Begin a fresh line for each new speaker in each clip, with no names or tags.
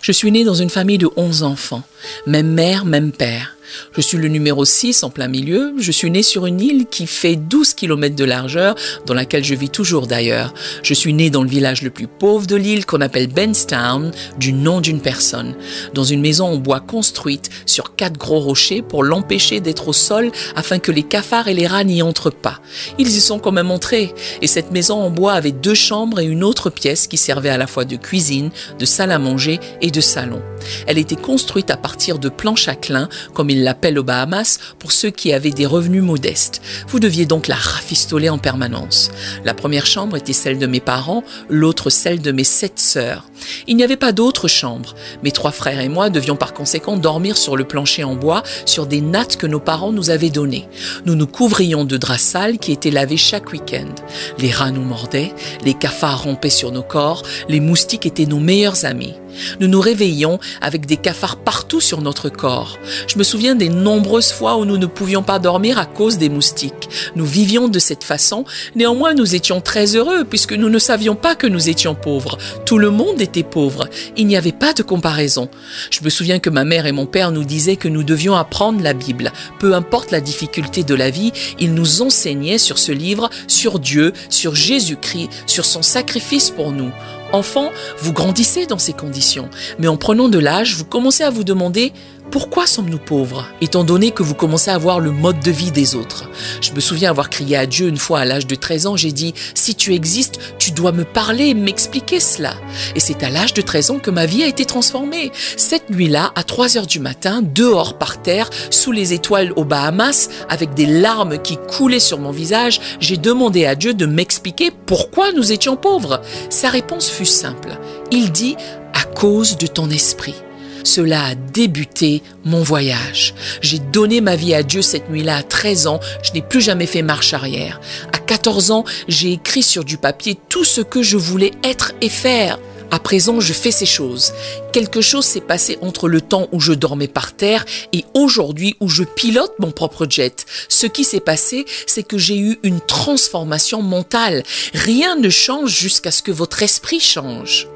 Je suis né dans une famille de 11 enfants, même mère, même père. Je suis le numéro 6 en plein milieu. Je suis né sur une île qui fait 12 km de largeur, dans laquelle je vis toujours d'ailleurs. Je suis né dans le village le plus pauvre de l'île qu'on appelle Benstown, du nom d'une personne, dans une maison en bois construite sur 4 gros rochers pour l'empêcher d'être au sol afin que les cafards et les rats n'y entrent pas. Ils y sont quand même entrés, et cette maison en bois avait 2 chambres et une autre pièce qui servait à la fois de cuisine, de salle à manger et de salon. Elle était construite à partir de planches à clin, comme ils l'appellent aux Bahamas, pour ceux qui avaient des revenus modestes. Vous deviez donc la rafistoler en permanence. La première chambre était celle de mes parents, l'autre celle de mes 7 sœurs. Il n'y avait pas d'autres chambres. Mes 3 frères et moi devions par conséquent dormir sur le plancher en bois, sur des nattes que nos parents nous avaient données. Nous nous couvrions de draps sales qui étaient lavés chaque week-end. Les rats nous mordaient, les cafards rampaient sur nos corps, les moustiques étaient nos meilleurs amis. Nous nous réveillions avec des cafards partout sur notre corps. Je me souviens des nombreuses fois où nous ne pouvions pas dormir à cause des moustiques. Nous vivions de cette façon, néanmoins nous étions très heureux puisque nous ne savions pas que nous étions pauvres. Tout le monde était pauvre, il n'y avait pas de comparaison. Je me souviens que ma mère et mon père nous disaient que nous devions apprendre la Bible. Peu importe la difficulté de la vie, ils nous enseignaient sur ce livre, sur Dieu, sur Jésus-Christ, sur son sacrifice pour nous. Enfant, vous grandissez dans ces conditions, mais en prenant de l'âge, vous commencez à vous demander « Pourquoi sommes-nous pauvres ?» étant donné que vous commencez à voir le mode de vie des autres. Je me souviens avoir crié à Dieu une fois à l'âge de 13 ans, j'ai dit « Si tu existes, tu dois me parler, m'expliquer cela. » Et c'est à l'âge de 13 ans que ma vie a été transformée. Cette nuit-là, à 3 heures du matin, dehors par terre, sous les étoiles aux Bahamas, avec des larmes qui coulaient sur mon visage, j'ai demandé à Dieu de m'expliquer pourquoi nous étions pauvres. Sa réponse fut simple. Il dit « À cause de ton esprit ». Cela a débuté mon voyage. J'ai donné ma vie à Dieu cette nuit-là à 13 ans. Je n'ai plus jamais fait marche arrière. À 14 ans, j'ai écrit sur du papier tout ce que je voulais être et faire. À présent, je fais ces choses. Quelque chose s'est passé entre le temps où je dormais par terre et aujourd'hui où je pilote mon propre jet. Ce qui s'est passé, c'est que j'ai eu une transformation mentale. Rien ne change jusqu'à ce que votre esprit change.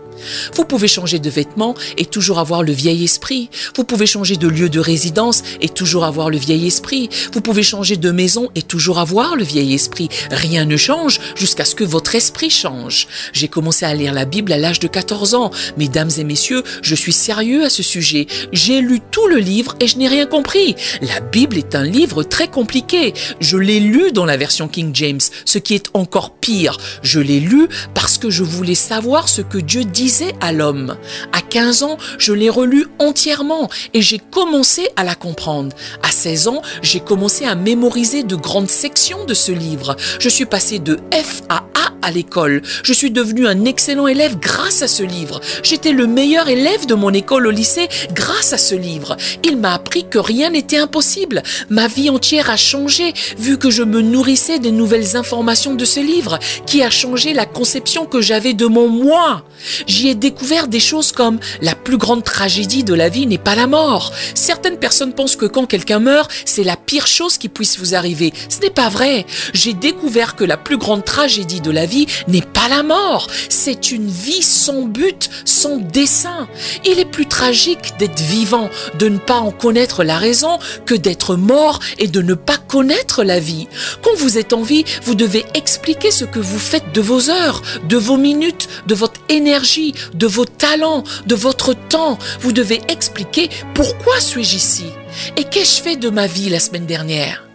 Vous pouvez changer de vêtements et toujours avoir le vieil esprit. Vous pouvez changer de lieu de résidence et toujours avoir le vieil esprit. Vous pouvez changer de maison et toujours avoir le vieil esprit. Rien ne change jusqu'à ce que votre esprit change. J'ai commencé à lire la Bible à l'âge de 14 ans. Mesdames et messieurs, je suis sérieux à ce sujet. J'ai lu tout le livre et je n'ai rien compris. La Bible est un livre très compliqué. Je l'ai lu dans la version King James, ce qui est encore pire. Je l'ai lu parce que je voulais savoir ce que Dieu disait à l'homme. À 15 ans, je l'ai relu entièrement et j'ai commencé à la comprendre. À 16 ans, j'ai commencé à mémoriser de grandes sections de ce livre. Je suis passé de F à A à l'école. Je suis devenu un excellent élève grâce à ce livre. J'étais le meilleur élève de mon école au lycée grâce à ce livre. Il m'a appris que rien n'était impossible. Ma vie entière a changé vu que je me nourrissais des nouvelles informations de ce livre qui a changé la conception que j'avais de mon moi. J'y ai découvert des choses comme la plus grande tragédie de la vie n'est pas la mort. Certaines personnes pensent que quand quelqu'un meurt, c'est la pire chose qui puisse vous arriver. Ce n'est pas vrai. J'ai découvert que la plus grande tragédie de la vie n'est pas la mort. C'est une vie sans but, sans dessein. Il est plus tragique d'être vivant, de ne pas en connaître la raison, que d'être mort et de ne pas connaître la vie. Quand vous êtes en vie, vous devez expliquer ce que vous faites de vos heures, de vos minutes, de votre énergie, de vos talents, de votre temps. Vous devez expliquer pourquoi suis-je ici et qu'ai-je fait de ma vie la semaine dernière.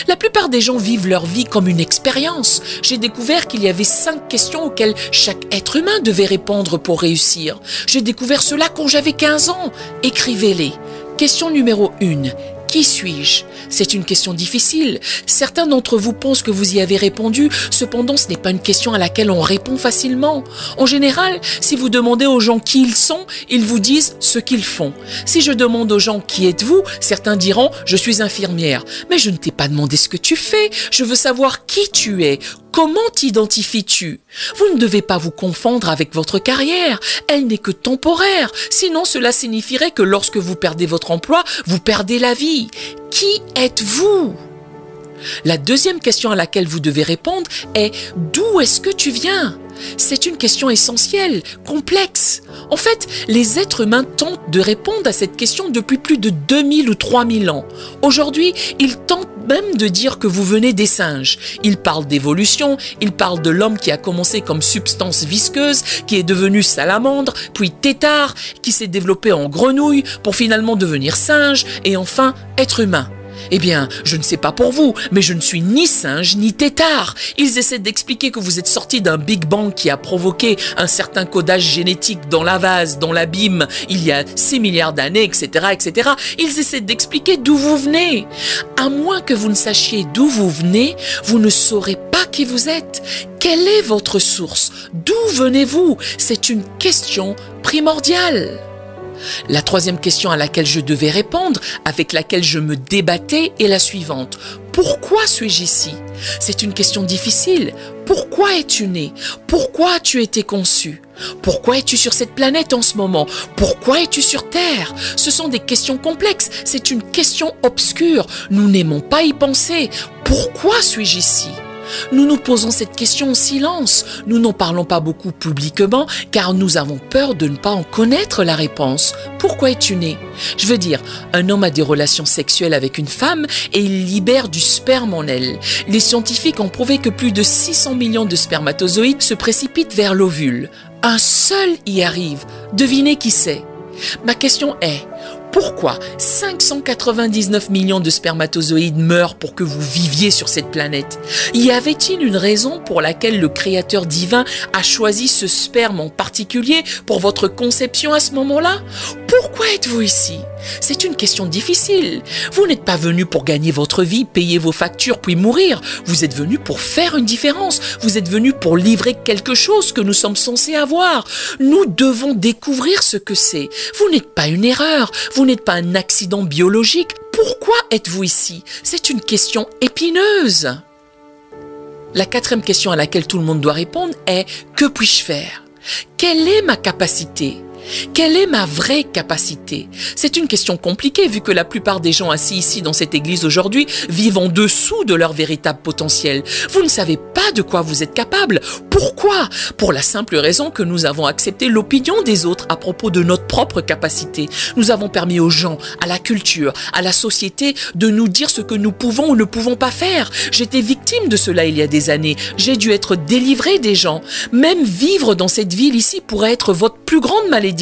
La plupart des gens vivent leur vie comme une expérience. J'ai découvert qu'il y avait 5 questions auxquelles chaque être humain devait répondre pour réussir. J'ai découvert cela quand j'avais 15 ans. Écrivez-les. Question numéro 1. Qui suis-je? C'est une question difficile. Certains d'entre vous pensent que vous y avez répondu, cependant ce n'est pas une question à laquelle on répond facilement. En général, si vous demandez aux gens qui ils sont, ils vous disent ce qu'ils font. Si je demande aux gens qui êtes-vous, certains diront je suis infirmière. Mais je ne t'ai pas demandé ce que tu fais, je veux savoir qui tu es. Comment t'identifies-tu? Vous ne devez pas vous confondre avec votre carrière, elle n'est que temporaire, sinon cela signifierait que lorsque vous perdez votre emploi, vous perdez la vie. Qui êtes-vous? La deuxième question à laquelle vous devez répondre est « D'où est-ce que tu viens ?» C'est une question essentielle, complexe. En fait, les êtres humains tentent de répondre à cette question depuis plus de 2000 ou 3000 ans. Aujourd'hui, ils tentent même de dire que vous venez des singes. Ils parlent d'évolution, ils parlent de l'homme qui a commencé comme substance visqueuse, qui est devenu salamandre, puis tétard, qui s'est développé en grenouille pour finalement devenir singe et enfin être humain. Eh bien, je ne sais pas pour vous, mais je ne suis ni singe ni tétard. Ils essaient d'expliquer que vous êtes sorti d'un Big Bang qui a provoqué un certain codage génétique dans la vase, dans l'abîme, il y a 6 milliards d'années, etc., etc. Ils essaient d'expliquer d'où vous venez. À moins que vous ne sachiez d'où vous venez, vous ne saurez pas qui vous êtes. Quelle est votre source? D'où venez-vous? C'est une question primordiale. La troisième question à laquelle je devais répondre, avec laquelle je me débattais, est la suivante. Pourquoi suis-je ici? C'est une question difficile. Pourquoi es-tu né? Pourquoi as-tu été conçu? Pourquoi es-tu sur cette planète en ce moment? Pourquoi es-tu sur Terre? Ce sont des questions complexes. C'est une question obscure. Nous n'aimons pas y penser. Pourquoi suis-je ici? Nous nous posons cette question en silence. Nous n'en parlons pas beaucoup publiquement car nous avons peur de ne pas en connaître la réponse. Pourquoi es-tu né? Je veux dire, un homme a des relations sexuelles avec une femme et il libère du sperme en elle. Les scientifiques ont prouvé que plus de 600 millions de spermatozoïdes se précipitent vers l'ovule. Un seul y arrive. Devinez qui c'est? Ma question est, pourquoi 599 millions de spermatozoïdes meurent pour que vous viviez sur cette planète? Y avait-il une raison pour laquelle le Créateur divin a choisi ce sperme en particulier pour votre conception à ce moment-là? Pourquoi êtes-vous ici? C'est une question difficile. Vous n'êtes pas venu pour gagner votre vie, payer vos factures puis mourir. Vous êtes venu pour faire une différence. Vous êtes venu pour livrer quelque chose que nous sommes censés avoir. Nous devons découvrir ce que c'est. Vous n'êtes pas une erreur. Vous n'êtes pas un accident biologique. Pourquoi êtes-vous ici? C'est une question épineuse. La quatrième question à laquelle tout le monde doit répondre est « Que puis-je faire ?» Quelle est ma capacité? Quelle est ma vraie capacité? C'est une question compliquée vu que la plupart des gens assis ici dans cette église aujourd'hui vivent en dessous de leur véritable potentiel. Vous ne savez pas de quoi vous êtes capable. Pourquoi? Pour la simple raison que nous avons accepté l'opinion des autres à propos de notre propre capacité. Nous avons permis aux gens, à la culture, à la société de nous dire ce que nous pouvons ou ne pouvons pas faire. J'étais victime de cela il y a des années. J'ai dû être délivré des gens. Même vivre dans cette ville ici pourrait être votre plus grande malédiction.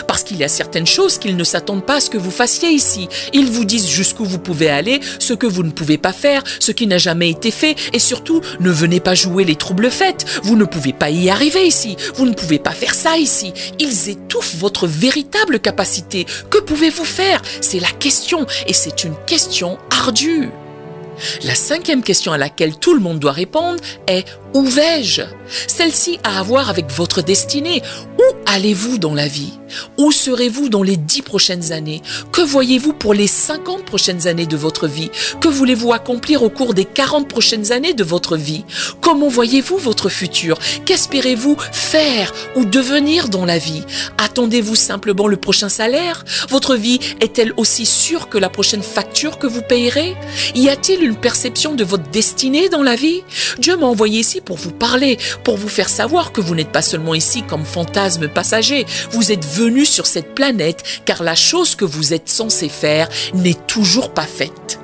Parce qu'il y a certaines choses qu'ils ne s'attendent pas à ce que vous fassiez ici. Ils vous disent jusqu'où vous pouvez aller, ce que vous ne pouvez pas faire, ce qui n'a jamais été fait et surtout, ne venez pas jouer les troubles faits. Vous ne pouvez pas y arriver ici. Vous ne pouvez pas faire ça ici. Ils étouffent votre véritable capacité. Que pouvez-vous faire? C'est la question et c'est une question ardue. La cinquième question à laquelle tout le monde doit répondre est « Où vais-je » Celle-ci a à voir avec votre destinée. Où allez-vous dans la vie? Où serez-vous dans les 10 prochaines années? Que voyez-vous pour les 50 prochaines années de votre vie? Que voulez-vous accomplir au cours des 40 prochaines années de votre vie? Comment voyez-vous votre futur? Qu'espérez-vous faire ou devenir dans la vie? Attendez-vous simplement le prochain salaire? Votre vie est-elle aussi sûre que la prochaine facture que vous payerez? Y a-t-il une perception de votre destinée dans la vie? Dieu m'a envoyé ici pour vous parler, pour vous faire savoir que vous n'êtes pas seulement ici comme fantasme passager. Vous êtes venu sur cette planète car la chose que vous êtes censé faire n'est toujours pas faite.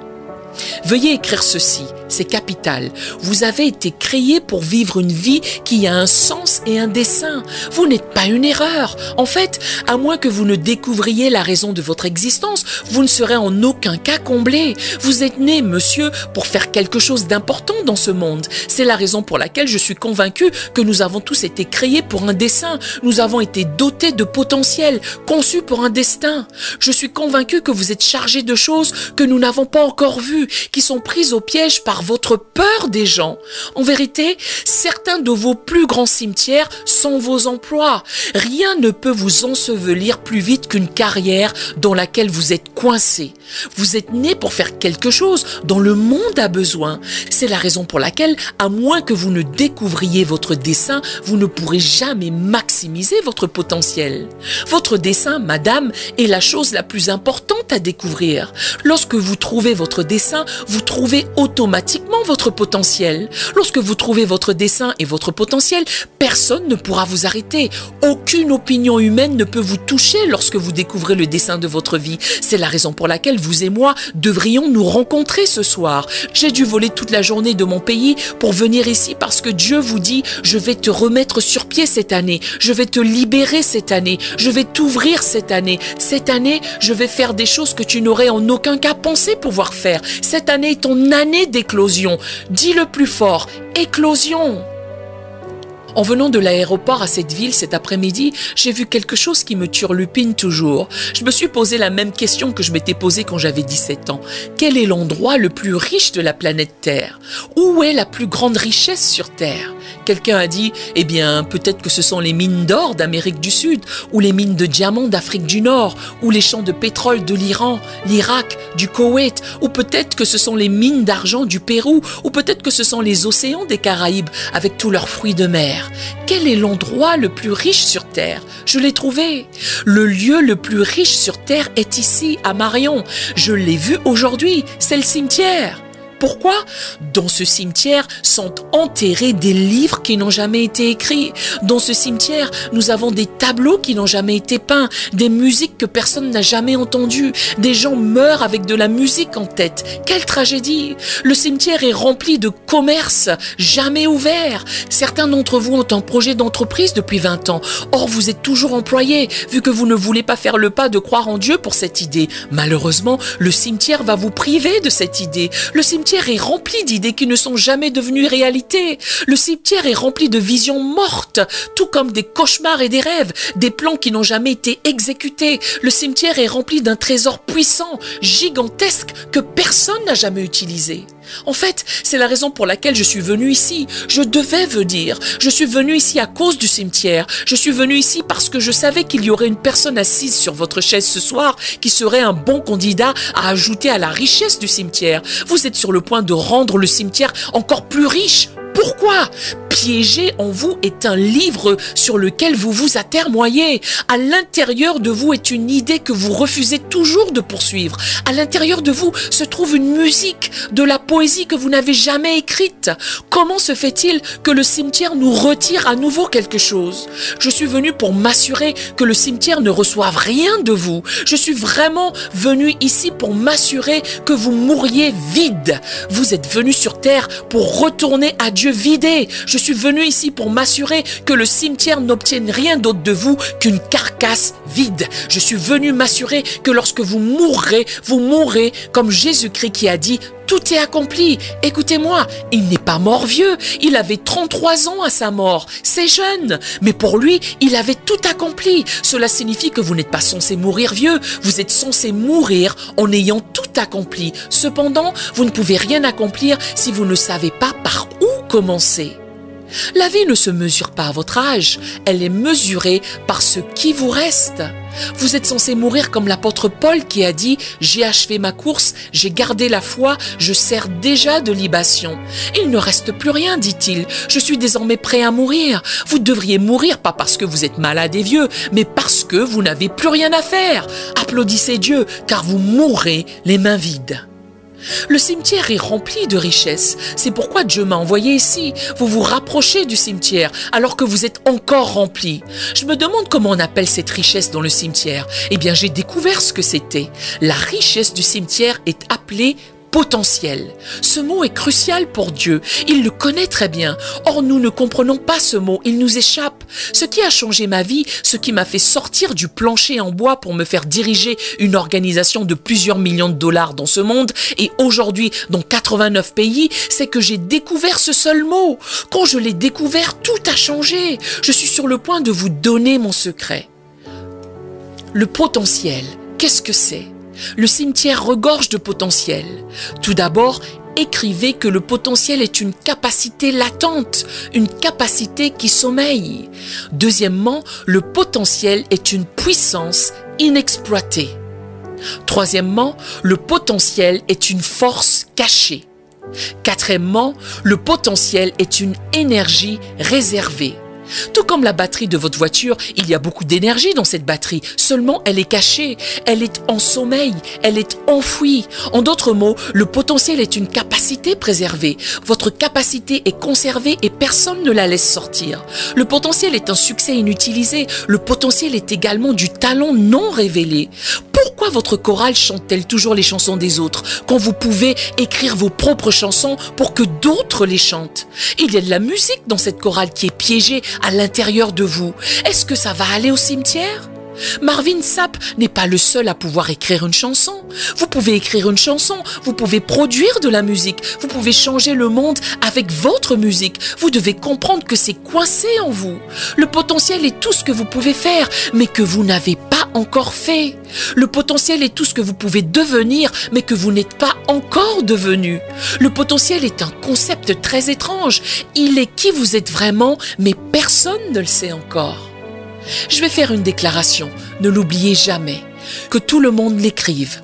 Veuillez écrire ceci, c'est capital. Vous avez été créé pour vivre une vie qui a un sens et un dessein. Vous n'êtes pas une erreur. En fait, à moins que vous ne découvriez la raison de votre existence, vous ne serez en aucun cas comblé. Vous êtes né, monsieur, pour faire quelque chose d'important dans ce monde. C'est la raison pour laquelle je suis convaincu que nous avons tous été créés pour un dessein. Nous avons été dotés de potentiel, conçus pour un destin. Je suis convaincu que vous êtes chargés de choses que nous n'avons pas encore vues, qui sont prises au piège par votre peur des gens. En vérité, certains de vos plus grands cimetières sont vos emplois. Rien ne peut vous ensevelir plus vite qu'une carrière dans laquelle vous êtes coincé. Vous êtes né pour faire quelque chose dont le monde a besoin. C'est la raison pour laquelle, à moins que vous ne découvriez votre dessein, vous ne pourrez jamais maximiser votre potentiel. Votre dessein, madame, est la chose la plus importante à découvrir. Lorsque vous trouvez votre dessein, vous trouvez automatiquement votre potentiel. Lorsque vous trouvez votre dessein et votre potentiel, personne ne pourra vous arrêter. Aucune opinion humaine ne peut vous toucher lorsque vous découvrez le dessein de votre vie. C'est la raison pour laquelle vous et moi devrions nous rencontrer ce soir. J'ai dû voler toute la journée de mon pays pour venir ici parce que Dieu vous dit, je vais te remettre sur pied cette année, je vais te libérer cette année, je vais t'ouvrir cette année. Cette année, je vais faire des choses que tu n'aurais en aucun cas pensé pouvoir faire. Cette année est ton année d'éclosion. Dis le plus fort, éclosion. En venant de l'aéroport à cette ville cet après-midi, j'ai vu quelque chose qui me turlupine toujours. Je me suis posé la même question que je m'étais posée quand j'avais 17 ans. Quel est l'endroit le plus riche de la planète Terre? Où est la plus grande richesse sur Terre? Quelqu'un a dit, eh bien, peut-être que ce sont les mines d'or d'Amérique du Sud, ou les mines de diamants d'Afrique du Nord, ou les champs de pétrole de l'Iran, l'Irak, du Koweït, ou peut-être que ce sont les mines d'argent du Pérou, ou peut-être que ce sont les océans des Caraïbes, avec tous leurs fruits de mer. Quel est l'endroit le plus riche sur Terre? Je l'ai trouvé. Le lieu le plus riche sur Terre est ici, à Marion. Je l'ai vu aujourd'hui, c'est le cimetière. Pourquoi? Dans ce cimetière sont enterrés des livres qui n'ont jamais été écrits. Dans ce cimetière, nous avons des tableaux qui n'ont jamais été peints, des musiques que personne n'a jamais entendues. Des gens meurent avec de la musique en tête. Quelle tragédie! Le cimetière est rempli de commerces jamais ouverts. Certains d'entre vous ont un projet d'entreprise depuis 20 ans. Or, vous êtes toujours employé, vu que vous ne voulez pas faire le pas de croire en Dieu pour cette idée. Malheureusement, le cimetière va vous priver de cette idée. Le cimetière est rempli d'idées qui ne sont jamais devenues réalité. Le cimetière est rempli de visions mortes, tout comme des cauchemars et des rêves, des plans qui n'ont jamais été exécutés. Le cimetière est rempli d'un trésor puissant, gigantesque, que personne n'a jamais utilisé. En fait, c'est la raison pour laquelle je suis venu ici. Je devais venir. Je suis venu ici à cause du cimetière. Je suis venu ici parce que je savais qu'il y aurait une personne assise sur votre chaise ce soir qui serait un bon candidat à ajouter à la richesse du cimetière. Vous êtes sur le point de rendre le cimetière encore plus riche. Pourquoi? Piégé en vous est un livre sur lequel vous vous atermoyez. À l'intérieur de vous est une idée que vous refusez toujours de poursuivre. À l'intérieur de vous se trouve une musique, de la poésie que vous n'avez jamais écrite. Comment se fait-il que le cimetière nous retire à nouveau quelque chose? Je suis venu pour m'assurer que le cimetière ne reçoive rien de vous. Je suis vraiment venu ici pour m'assurer que vous mourriez vide. Vous êtes venu sur terre pour retourner à Dieu vidé. Je suis venu ici pour m'assurer que le cimetière n'obtienne rien d'autre de vous qu'une carcasse vide. Je suis venu m'assurer que lorsque vous mourrez comme Jésus-Christ qui a dit « Tout est accompli ». Écoutez-moi, il n'est pas mort vieux. Il avait 33 ans à sa mort. C'est jeune. Mais pour lui, il avait tout accompli. Cela signifie que vous n'êtes pas censé mourir vieux. Vous êtes censé mourir en ayant tout accompli. Cependant, vous ne pouvez rien accomplir si vous ne savez pas par où commencer. La vie ne se mesure pas à votre âge, elle est mesurée par ce qui vous reste. Vous êtes censé mourir comme l'apôtre Paul qui a dit « J'ai achevé ma course, j'ai gardé la foi, je sers déjà de libation. » Il ne reste plus rien, dit-il. Je suis désormais prêt à mourir. Vous devriez mourir pas parce que vous êtes malade et vieux, mais parce que vous n'avez plus rien à faire. Applaudissez Dieu, car vous mourrez les mains vides. Le cimetière est rempli de richesses. C'est pourquoi Dieu m'a envoyé ici. Vous vous rapprochez du cimetière alors que vous êtes encore rempli. Je me demande comment on appelle cette richesse dans le cimetière. Eh bien, j'ai découvert ce que c'était. La richesse du cimetière est appelée potentiel. Ce mot est crucial pour Dieu. Il le connaît très bien. Or, nous ne comprenons pas ce mot. Il nous échappe. Ce qui a changé ma vie, ce qui m'a fait sortir du plancher en bois pour me faire diriger une organisation de plusieurs millions de dollars dans ce monde et aujourd'hui dans 89 pays, c'est que j'ai découvert ce seul mot. Quand je l'ai découvert, tout a changé. Je suis sur le point de vous donner mon secret. Le potentiel, qu'est-ce que c'est? Le cimetière regorge de potentiel. Tout d'abord, écrivez que le potentiel est une capacité latente, une capacité qui sommeille. Deuxièmement, le potentiel est une puissance inexploitée. Troisièmement, le potentiel est une force cachée. Quatrièmement, le potentiel est une énergie réservée. Tout comme la batterie de votre voiture, il y a beaucoup d'énergie dans cette batterie. Seulement, elle est cachée, elle est en sommeil, elle est enfouie. En d'autres mots, le potentiel est une capacité préservée. Votre capacité est conservée et personne ne la laisse sortir. Le potentiel est un succès inutilisé. Le potentiel est également du talent non révélé. Pourquoi votre chorale chante-t-elle toujours les chansons des autres quand vous pouvez écrire vos propres chansons pour que d'autres les chantent? Il y a de la musique dans cette chorale qui est piégée à l'intérieur de vous. Est-ce que ça va aller au cimetière? Marvin Sapp n'est pas le seul à pouvoir écrire une chanson. Vous pouvez écrire une chanson, vous pouvez produire de la musique, vous pouvez changer le monde avec votre musique. Vous devez comprendre que c'est coincé en vous. Le potentiel est tout ce que vous pouvez faire, mais que vous n'avez pas encore fait. Le potentiel est tout ce que vous pouvez devenir, mais que vous n'êtes pas encore devenu. Le potentiel est un concept très étrange. Il est qui vous êtes vraiment, mais personne ne le sait encore. Je vais faire une déclaration, ne l'oubliez jamais, que tout le monde l'écrive.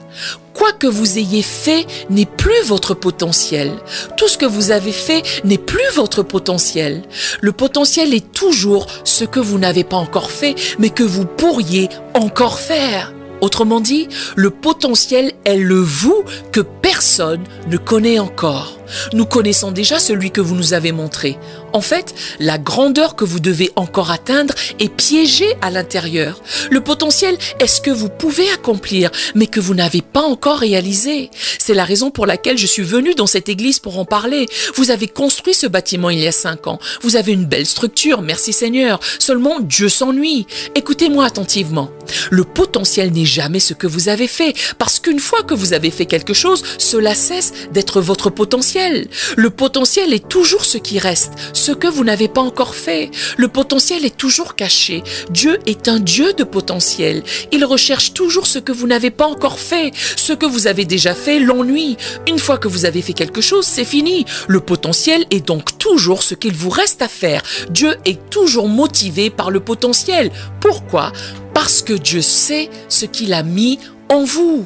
Quoi que vous ayez fait n'est plus votre potentiel. Tout ce que vous avez fait n'est plus votre potentiel. Le potentiel est toujours ce que vous n'avez pas encore fait, mais que vous pourriez encore faire. Autrement dit, le potentiel est le vous que personne ne connaît encore. Nous connaissons déjà celui que vous nous avez montré. En fait, la grandeur que vous devez encore atteindre est piégée à l'intérieur. Le potentiel est ce que vous pouvez accomplir, mais que vous n'avez pas encore réalisé. C'est la raison pour laquelle je suis venue dans cette église pour en parler. Vous avez construit ce bâtiment il y a 5 ans. Vous avez une belle structure, merci Seigneur. Seulement, Dieu s'ennuie. Écoutez-moi attentivement. Le potentiel n'est jamais ce que vous avez fait, parce qu'une fois que vous avez fait quelque chose, cela cesse d'être votre potentiel. Le potentiel est toujours ce qui reste, ce que vous n'avez pas encore fait. Le potentiel est toujours caché. Dieu est un Dieu de potentiel. Il recherche toujours ce que vous n'avez pas encore fait. Ce que vous avez déjà fait l'ennuie. Une fois que vous avez fait quelque chose, c'est fini. Le potentiel est donc toujours ce qu'il vous reste à faire. Dieu est toujours motivé par le potentiel. Pourquoi ? Parce que Dieu sait ce qu'il a mis en vous.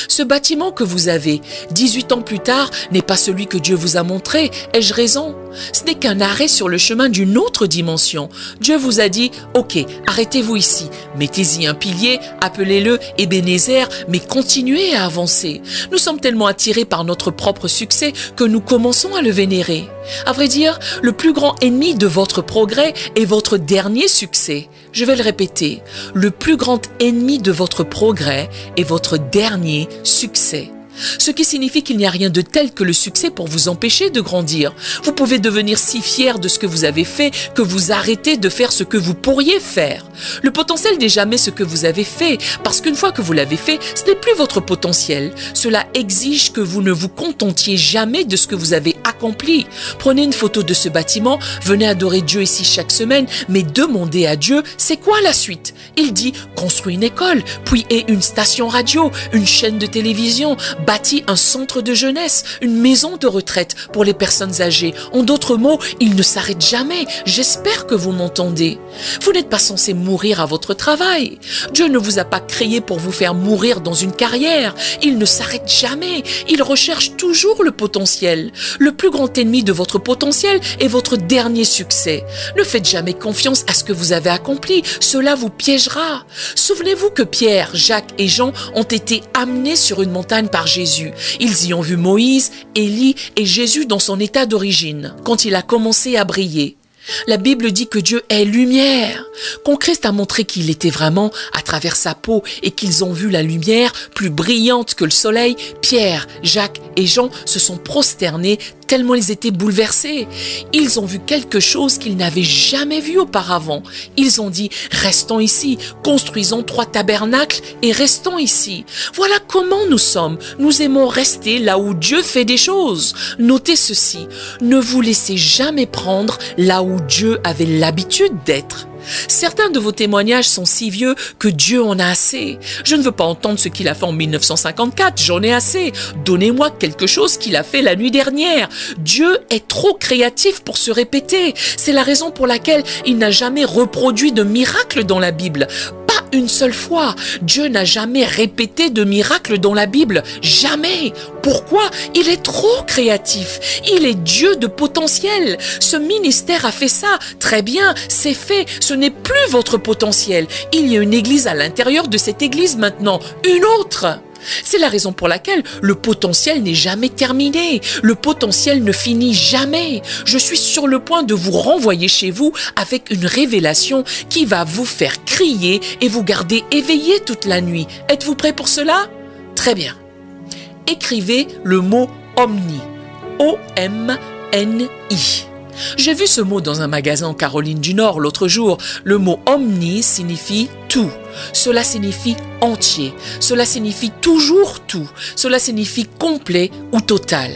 Ce bâtiment que vous avez, 18 ans plus tard, n'est pas celui que Dieu vous a montré. Ai-je raison? Ce n'est qu'un arrêt sur le chemin d'une autre dimension. Dieu vous a dit, ok, arrêtez-vous ici, mettez-y un pilier, appelez-le Ebenezer, mais continuez à avancer. Nous sommes tellement attirés par notre propre succès que nous commençons à le vénérer. À vrai dire, le plus grand ennemi de votre progrès est votre dernier succès. Je vais le répéter, le plus grand ennemi de votre progrès est votre dernier succès. Ce qui signifie qu'il n'y a rien de tel que le succès pour vous empêcher de grandir. Vous pouvez devenir si fier de ce que vous avez fait que vous arrêtez de faire ce que vous pourriez faire. Le potentiel n'est jamais ce que vous avez fait, parce qu'une fois que vous l'avez fait, ce n'est plus votre potentiel. Cela exige que vous ne vous contentiez jamais de ce que vous avez accompli. Prenez une photo de ce bâtiment, venez adorer Dieu ici chaque semaine, mais demandez à Dieu, c'est quoi la suite? Il dit, construis une école, puis une station radio, une chaîne de télévision, bâtit un centre de jeunesse, une maison de retraite pour les personnes âgées. En d'autres mots, il ne s'arrête jamais. J'espère que vous m'entendez. Vous n'êtes pas censé mourir à votre travail. Dieu ne vous a pas créé pour vous faire mourir dans une carrière. Il ne s'arrête jamais. Il recherche toujours le potentiel. Le plus grand ennemi de votre potentiel est votre dernier succès. Ne faites jamais confiance à ce que vous avez accompli. Cela vous piégera. Souvenez-vous que Pierre, Jacques et Jean ont été amenés sur une montagne par Jésus. Ils y ont vu Moïse, Élie et Jésus dans son état d'origine, quand il a commencé à briller. La Bible dit que Dieu est lumière, quand Christ a montré qu'il était vraiment à travers sa peau et qu'ils ont vu la lumière plus brillante que le soleil, Pierre, Jacques et Jean se sont prosternés tellement ils étaient bouleversés. Ils ont vu quelque chose qu'ils n'avaient jamais vu auparavant. Ils ont dit, restons ici, construisons 3 tabernacles et restons ici. Voilà comment nous sommes. Nous aimons rester là où Dieu fait des choses. Notez ceci, ne vous laissez jamais prendre là où Dieu avait l'habitude d'être. Certains de vos témoignages sont si vieux que Dieu en a assez. Je ne veux pas entendre ce qu'il a fait en 1954, j'en ai assez. Donnez-moi quelque chose qu'il a fait la nuit dernière. Dieu est trop créatif pour se répéter. C'est la raison pour laquelle il n'a jamais reproduit de miracle dans la Bible. Pas une seule fois. Dieu n'a jamais répété de miracle dans la Bible. Jamais. Pourquoi? Il est trop créatif. Il est Dieu de potentiel. Ce ministère a fait ça. Très bien, c'est fait. Ce n'est plus votre potentiel. Il y a une église à l'intérieur de cette église maintenant. Une autre. C'est la raison pour laquelle le potentiel n'est jamais terminé. Le potentiel ne finit jamais. Je suis sur le point de vous renvoyer chez vous avec une révélation qui va vous faire crier et vous garder éveillé toute la nuit. Êtes-vous prêts pour cela? Très bien. Écrivez le mot omni. O-M-N-I. J'ai vu ce mot dans un magasin en Caroline du Nord l'autre jour. Le mot omni signifie tout. Cela signifie entier. Cela signifie toujours tout. Cela signifie complet ou total.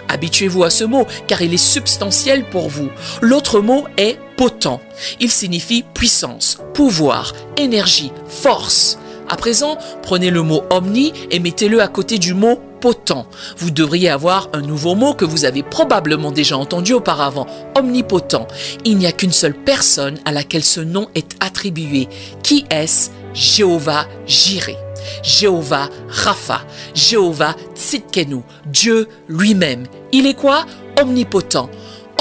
Habituez-vous à ce mot car il est substantiel pour vous. L'autre mot est potent. Il signifie puissance, pouvoir, énergie, force. À présent, prenez le mot omni et mettez-le à côté du mot potent. Vous devriez avoir un nouveau mot que vous avez probablement déjà entendu auparavant, omnipotent. Il n'y a qu'une seule personne à laquelle ce nom est attribué. Qui est-ce? Jéhovah Jireh, Jéhovah Rapha, Jéhovah Tzidkenu, Dieu lui-même. Il est quoi? Omnipotent.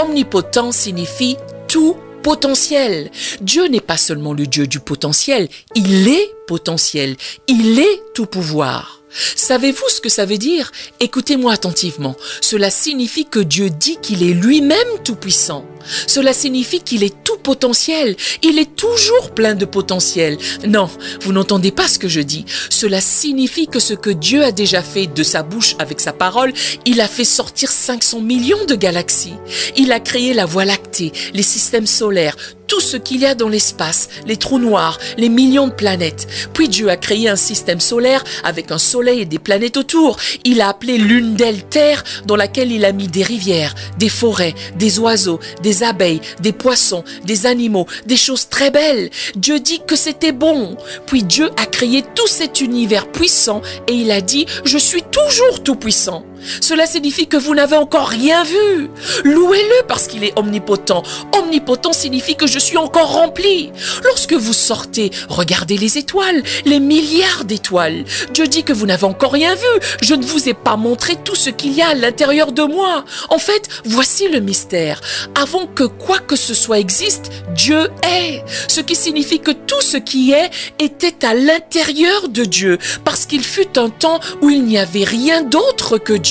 Omnipotent signifie tout potentiel. Dieu n'est pas seulement le Dieu du potentiel, il est potentiel, il est tout pouvoir. Savez-vous ce que ça veut dire? Écoutez-moi attentivement. Cela signifie que Dieu dit qu'il est lui-même tout-puissant. Cela signifie qu'il est tout potentiel. Il est toujours plein de potentiel. Non, vous n'entendez pas ce que je dis. Cela signifie que ce que Dieu a déjà fait de sa bouche avec sa parole, il a fait sortir 500 millions de galaxies. Il a créé la Voie lactée, les systèmes solaires, tout ce qu'il y a dans l'espace, les trous noirs, les millions de planètes. Puis Dieu a créé un système solaire avec un soleil et des planètes autour. Il a appelé l'une d'elles Terre, dans laquelle il a mis des rivières, des forêts, des oiseaux, des abeilles, des poissons, des animaux, des choses très belles. Dieu dit que c'était bon. Puis Dieu a créé tout cet univers puissant et il a dit « Je suis toujours tout puissant ». Cela signifie que vous n'avez encore rien vu. Louez-le parce qu'il est omnipotent. Omnipotent signifie que je suis encore rempli. Lorsque vous sortez, regardez les étoiles, les milliards d'étoiles. Dieu dit que vous n'avez encore rien vu. Je ne vous ai pas montré tout ce qu'il y a à l'intérieur de moi. En fait, voici le mystère. Avant que quoi que ce soit existe, Dieu est. Ce qui signifie que tout ce qui est était à l'intérieur de Dieu. Parce qu'il fut un temps où il n'y avait rien d'autre que Dieu.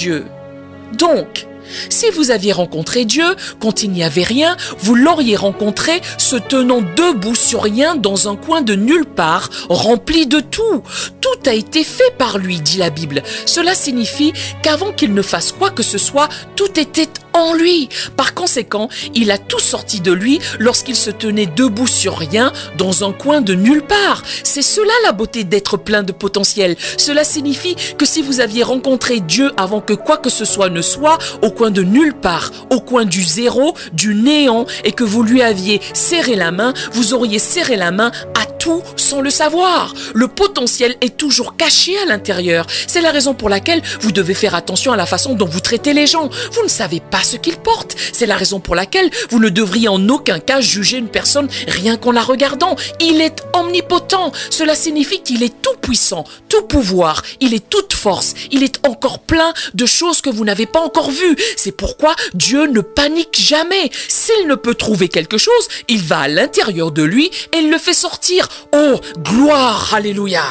Donc, si vous aviez rencontré Dieu quand il n'y avait rien, vous l'auriez rencontré se tenant debout sur rien dans un coin de nulle part, rempli de tout. Tout a été fait par lui, dit la Bible. Cela signifie qu'avant qu'il ne fasse quoi que ce soit, tout était en lui. Par conséquent, il a tout sorti de lui lorsqu'il se tenait debout sur rien dans un coin de nulle part. C'est cela la beauté d'être plein de potentiel. Cela signifie que si vous aviez rencontré Dieu avant que quoi que ce soit ne soit, au coin de nulle part, au coin du zéro, du néant, et que vous lui aviez serré la main, vous auriez serré la main à tout sans le savoir. Le potentiel est toujours caché à l'intérieur. C'est la raison pour laquelle vous devez faire attention à la façon dont vous traitez les gens. Vous ne savez pas ce qu'ils portent. C'est la raison pour laquelle vous ne devriez en aucun cas juger une personne rien qu'en la regardant. Il est omnipotent. Cela signifie qu'il est tout puissant, tout pouvoir, il est toute force, il est encore plein de choses que vous n'avez pas encore vues. C'est pourquoi Dieu ne panique jamais. S'il ne peut trouver quelque chose, il va à l'intérieur de lui et il le fait sortir. Oh, gloire, alléluia!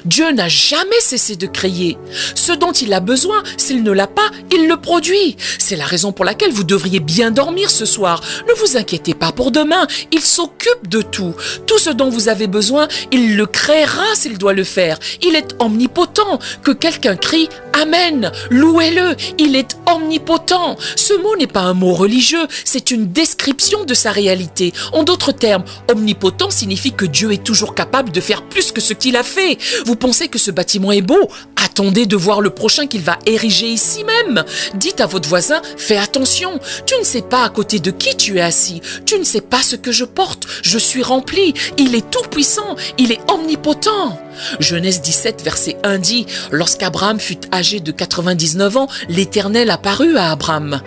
Dieu n'a jamais cessé de créer. Ce dont il a besoin, s'il ne l'a pas, il le produit. C'est la raison pour laquelle vous devriez bien dormir ce soir. Ne vous inquiétez pas pour demain, il s'occupe de tout. Tout ce dont vous avez besoin, il le créera s'il doit le faire. Il est omnipotent. Que quelqu'un crie « Amen », louez-le, il est omnipotent. Ce mot n'est pas un mot religieux, c'est une description de sa réalité. En d'autres termes, omnipotent signifie que Dieu est toujours capable de faire plus que ce qu'il a fait. Vous pensez que ce bâtiment est beau? Attendez de voir le prochain qu'il va ériger ici même. Dites à votre voisin, fais attention, tu ne sais pas à côté de qui tu es assis, tu ne sais pas ce que je porte, je suis rempli, il est tout puissant, il est omnipotent. Genèse 17, verset 1 dit, lorsqu'Abraham fut âgé de 99 ans, l'Éternel apparut à Abraham.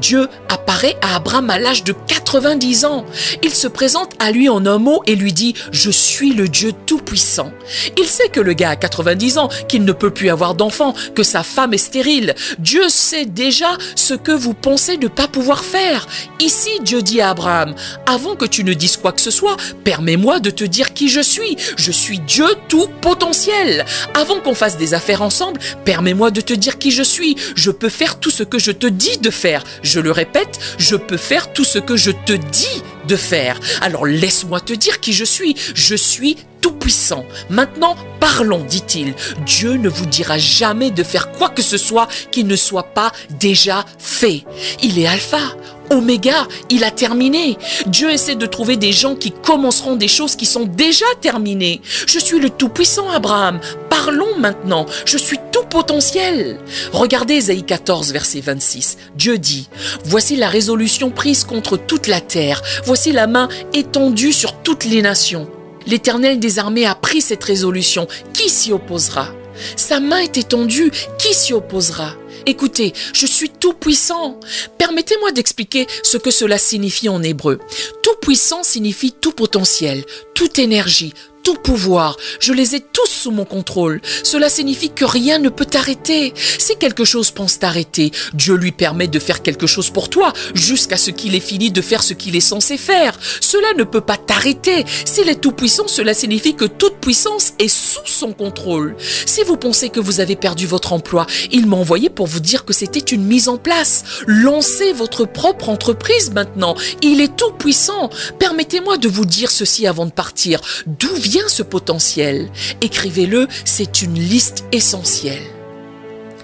Dieu apparaît à Abraham à l'âge de 90 ans. Il se présente à lui en un mot et lui dit, je suis le Dieu tout-puissant. Il sait que le gars a 90 ans, qu'il ne peut plus avoir d'enfants, que sa femme est stérile. Dieu sait déjà ce que vous pensez ne pas pouvoir faire. Ici, Dieu dit à Abraham, avant que tu ne dises quoi que ce soit, permets-moi de te dire qui je suis. Je suis Dieu tout-potentiel. Avant qu'on fasse des affaires ensemble, permets-moi de te dire qui je suis. Je peux faire tout ce que je te dis de faire. Je le répète, je peux faire tout ce que je te dis de faire. Alors laisse-moi te dire qui je suis. Je suis tout-puissant. Maintenant, parlons, dit-il. Dieu ne vous dira jamais de faire quoi que ce soit qui ne soit pas déjà fait. Il est alpha, oméga, il a terminé. Dieu essaie de trouver des gens qui commenceront des choses qui sont déjà terminées. Je suis le tout-puissant, Abraham. Parlons maintenant. Je suis tout potentiel. Regardez Ésaïe 14, verset 26. Dieu dit, voici la résolution prise contre toute la terre. Voici la main étendue sur toutes les nations. L'Éternel des armées a pris cette résolution. Qui s'y opposera? Sa main est étendue. Qui s'y opposera? Écoutez, je suis tout puissant. Permettez-moi d'expliquer ce que cela signifie en hébreu. Tout puissant signifie tout potentiel, toute énergie, tout pouvoir. Je les ai tous sous mon contrôle. Cela signifie que rien ne peut t'arrêter. Si quelque chose pense t'arrêter, Dieu lui permet de faire quelque chose pour toi jusqu'à ce qu'il ait fini de faire ce qu'il est censé faire. Cela ne peut pas t'arrêter. S'il est tout puissant, cela signifie que toute puissance est sous son contrôle. Si vous pensez que vous avez perdu votre emploi, il m'a envoyé pour vous dire que c'était une mise en place. Lancez votre propre entreprise maintenant. Il est tout puissant. Permettez-moi de vous dire ceci avant de partir. D'où vient ce potentiel? Écrivez-le, c'est une liste essentielle.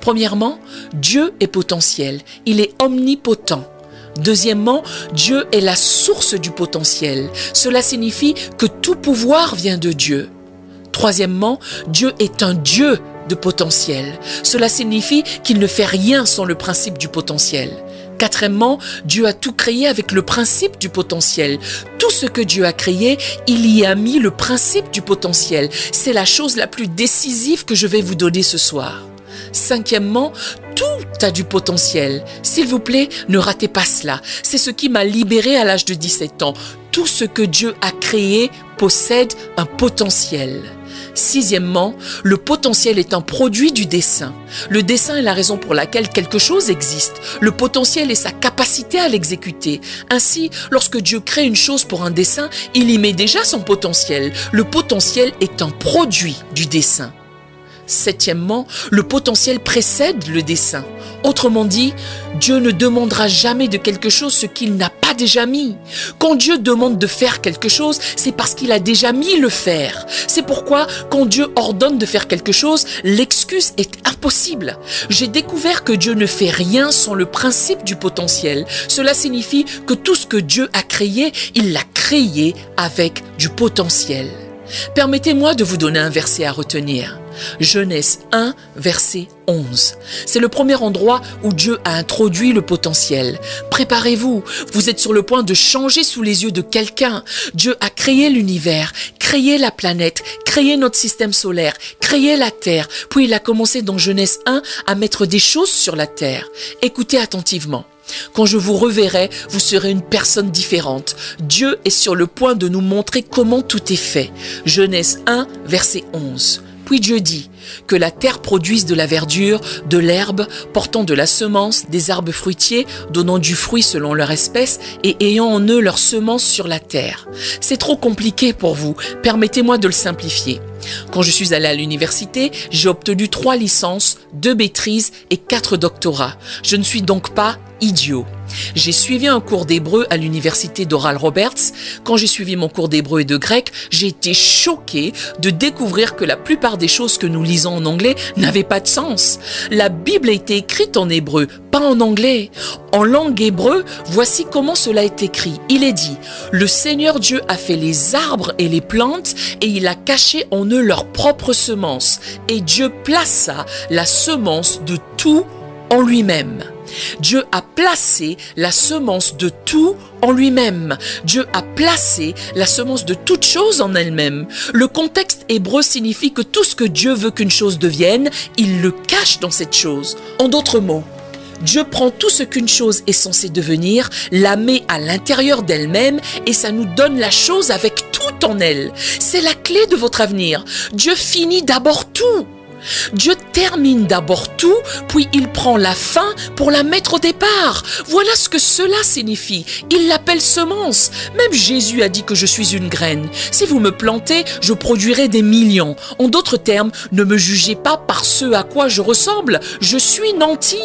Premièrement, Dieu est potentiel, il est omnipotent. Deuxièmement, Dieu est la source du potentiel. Cela signifie que tout pouvoir vient de Dieu. Troisièmement, Dieu est un Dieu de potentiel. Cela signifie qu'il ne fait rien sans le principe du potentiel. Quatrièmement, Dieu a tout créé avec le principe du potentiel. Tout ce que Dieu a créé, il y a mis le principe du potentiel. C'est la chose la plus décisive que je vais vous donner ce soir. Cinquièmement, tout a du potentiel. S'il vous plaît, ne ratez pas cela. C'est ce qui m'a libéré à l'âge de 17 ans. Tout ce que Dieu a créé possède un potentiel. Sixièmement, le potentiel est un produit du dessein. Le dessein est la raison pour laquelle quelque chose existe. Le potentiel est sa capacité à l'exécuter. Ainsi, lorsque Dieu crée une chose pour un dessein, il y met déjà son potentiel. Le potentiel est un produit du dessein. Septièmement, le potentiel précède le dessein. Autrement dit, Dieu ne demandera jamais de quelque chose ce qu'il n'a pas déjà mis. Quand Dieu demande de faire quelque chose, c'est parce qu'il a déjà mis le faire. C'est pourquoi, quand Dieu ordonne de faire quelque chose, l'excuse est impossible. J'ai découvert que Dieu ne fait rien sans le principe du potentiel. Cela signifie que tout ce que Dieu a créé, il l'a créé avec du potentiel. Permettez-moi de vous donner un verset à retenir. Genèse 1, verset 11. C'est le premier endroit où Dieu a introduit le potentiel. Préparez-vous, vous êtes sur le point de changer sous les yeux de quelqu'un. Dieu a créé l'univers, créé la planète, créé notre système solaire, créé la terre. Puis il a commencé dans Genèse 1 à mettre des choses sur la terre. Écoutez attentivement. Quand je vous reverrai, vous serez une personne différente. Dieu est sur le point de nous montrer comment tout est fait. Genèse 1, verset 11. Puis Dieu dit que la terre produise de la verdure, de l'herbe, portant de la semence, des arbres fruitiers, donnant du fruit selon leur espèce et ayant en eux leur semence sur la terre. C'est trop compliqué pour vous, permettez-moi de le simplifier. Quand je suis allée à l'université, j'ai obtenu 3 licences, 2 maîtrises et 4 doctorats. Je ne suis donc pas idiot. J'ai suivi un cours d'hébreu à l'université d'Oral Roberts. Quand j'ai suivi mon cours d'hébreu et de grec, j'ai été choquée de découvrir que la plupart des choses que nous lisons en anglais n'avaient pas de sens. La Bible a été écrite en hébreu, pas en anglais. En langue hébreu, voici comment cela est écrit. Il est dit, le Seigneur Dieu a fait les arbres et les plantes et il a caché en eux leur propre semence. Et Dieu plaça la semence de tout en lui-même. Dieu a placé la semence de tout en lui-même. Dieu a placé la semence de toute chose en elle-même. Le contexte hébreu signifie que tout ce que Dieu veut qu'une chose devienne, il le cache dans cette chose. En d'autres mots, Dieu prend tout ce qu'une chose est censée devenir, la met à l'intérieur d'elle-même et ça nous donne la chose avec tout en elle. C'est la clé de votre avenir. Dieu finit d'abord tout. Dieu termine d'abord tout, puis il prend la fin pour la mettre au départ. Voilà ce que cela signifie. Il l'appelle semence. Même Jésus a dit que je suis une graine. Si vous me plantez, je produirai des millions. En d'autres termes, ne me jugez pas par ce à quoi je ressemble. Je suis nanti.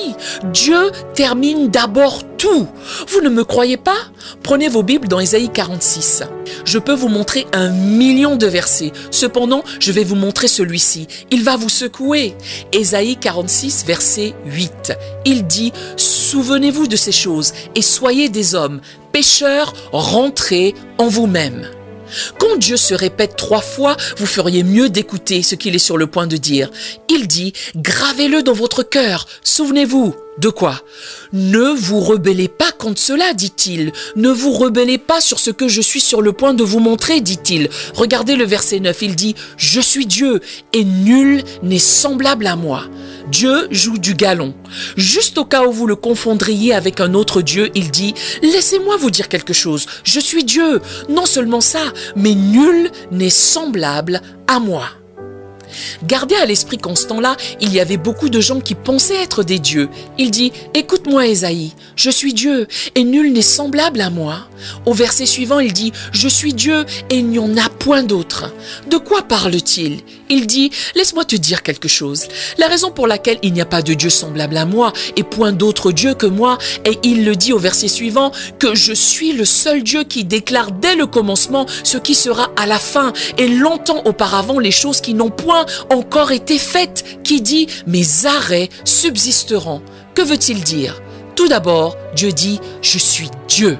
Dieu termine d'abord tout. Vous ne me croyez pas? Prenez vos Bibles dans Ésaïe 46. Je peux vous montrer 1 million de versets. Cependant, je vais vous montrer celui-ci. Il va vous secouer. Ésaïe 46, verset 8. Il dit, « Souvenez-vous de ces choses et soyez des hommes, pécheurs, rentrez en vous-même. » Quand Dieu se répète 3 fois, vous feriez mieux d'écouter ce qu'il est sur le point de dire. Il dit, gravez-le dans votre cœur. Souvenez-vous de quoi? Ne vous rebellez pas contre cela, dit-il. Ne vous rebellez pas sur ce que je suis sur le point de vous montrer, dit-il. Regardez le verset 9, il dit, je suis Dieu et nul n'est semblable à moi. Dieu joue du galon. Juste au cas où vous le confondriez avec un autre Dieu, il dit « Laissez-moi vous dire quelque chose, je suis Dieu. Non seulement ça, mais nul n'est semblable à moi. » Gardez à l'esprit qu'en ce temps-là, il y avait beaucoup de gens qui pensaient être des dieux. Il dit « Écoute-moi Ésaïe, je suis Dieu et nul n'est semblable à moi. » Au verset suivant, il dit « Je suis Dieu et il n'y en a point d'autre. » De quoi parle-t-il? Il dit « Laisse-moi te dire quelque chose. La raison pour laquelle il n'y a pas de Dieu semblable à moi et point d'autre Dieu que moi, et il le dit au verset suivant, que je suis le seul Dieu qui déclare dès le commencement ce qui sera à la fin et longtemps auparavant les choses qui n'ont point encore été faites, qui dit « Mes arrêts subsisteront. » Que veut-il dire? Tout d'abord, Dieu dit « Je suis Dieu.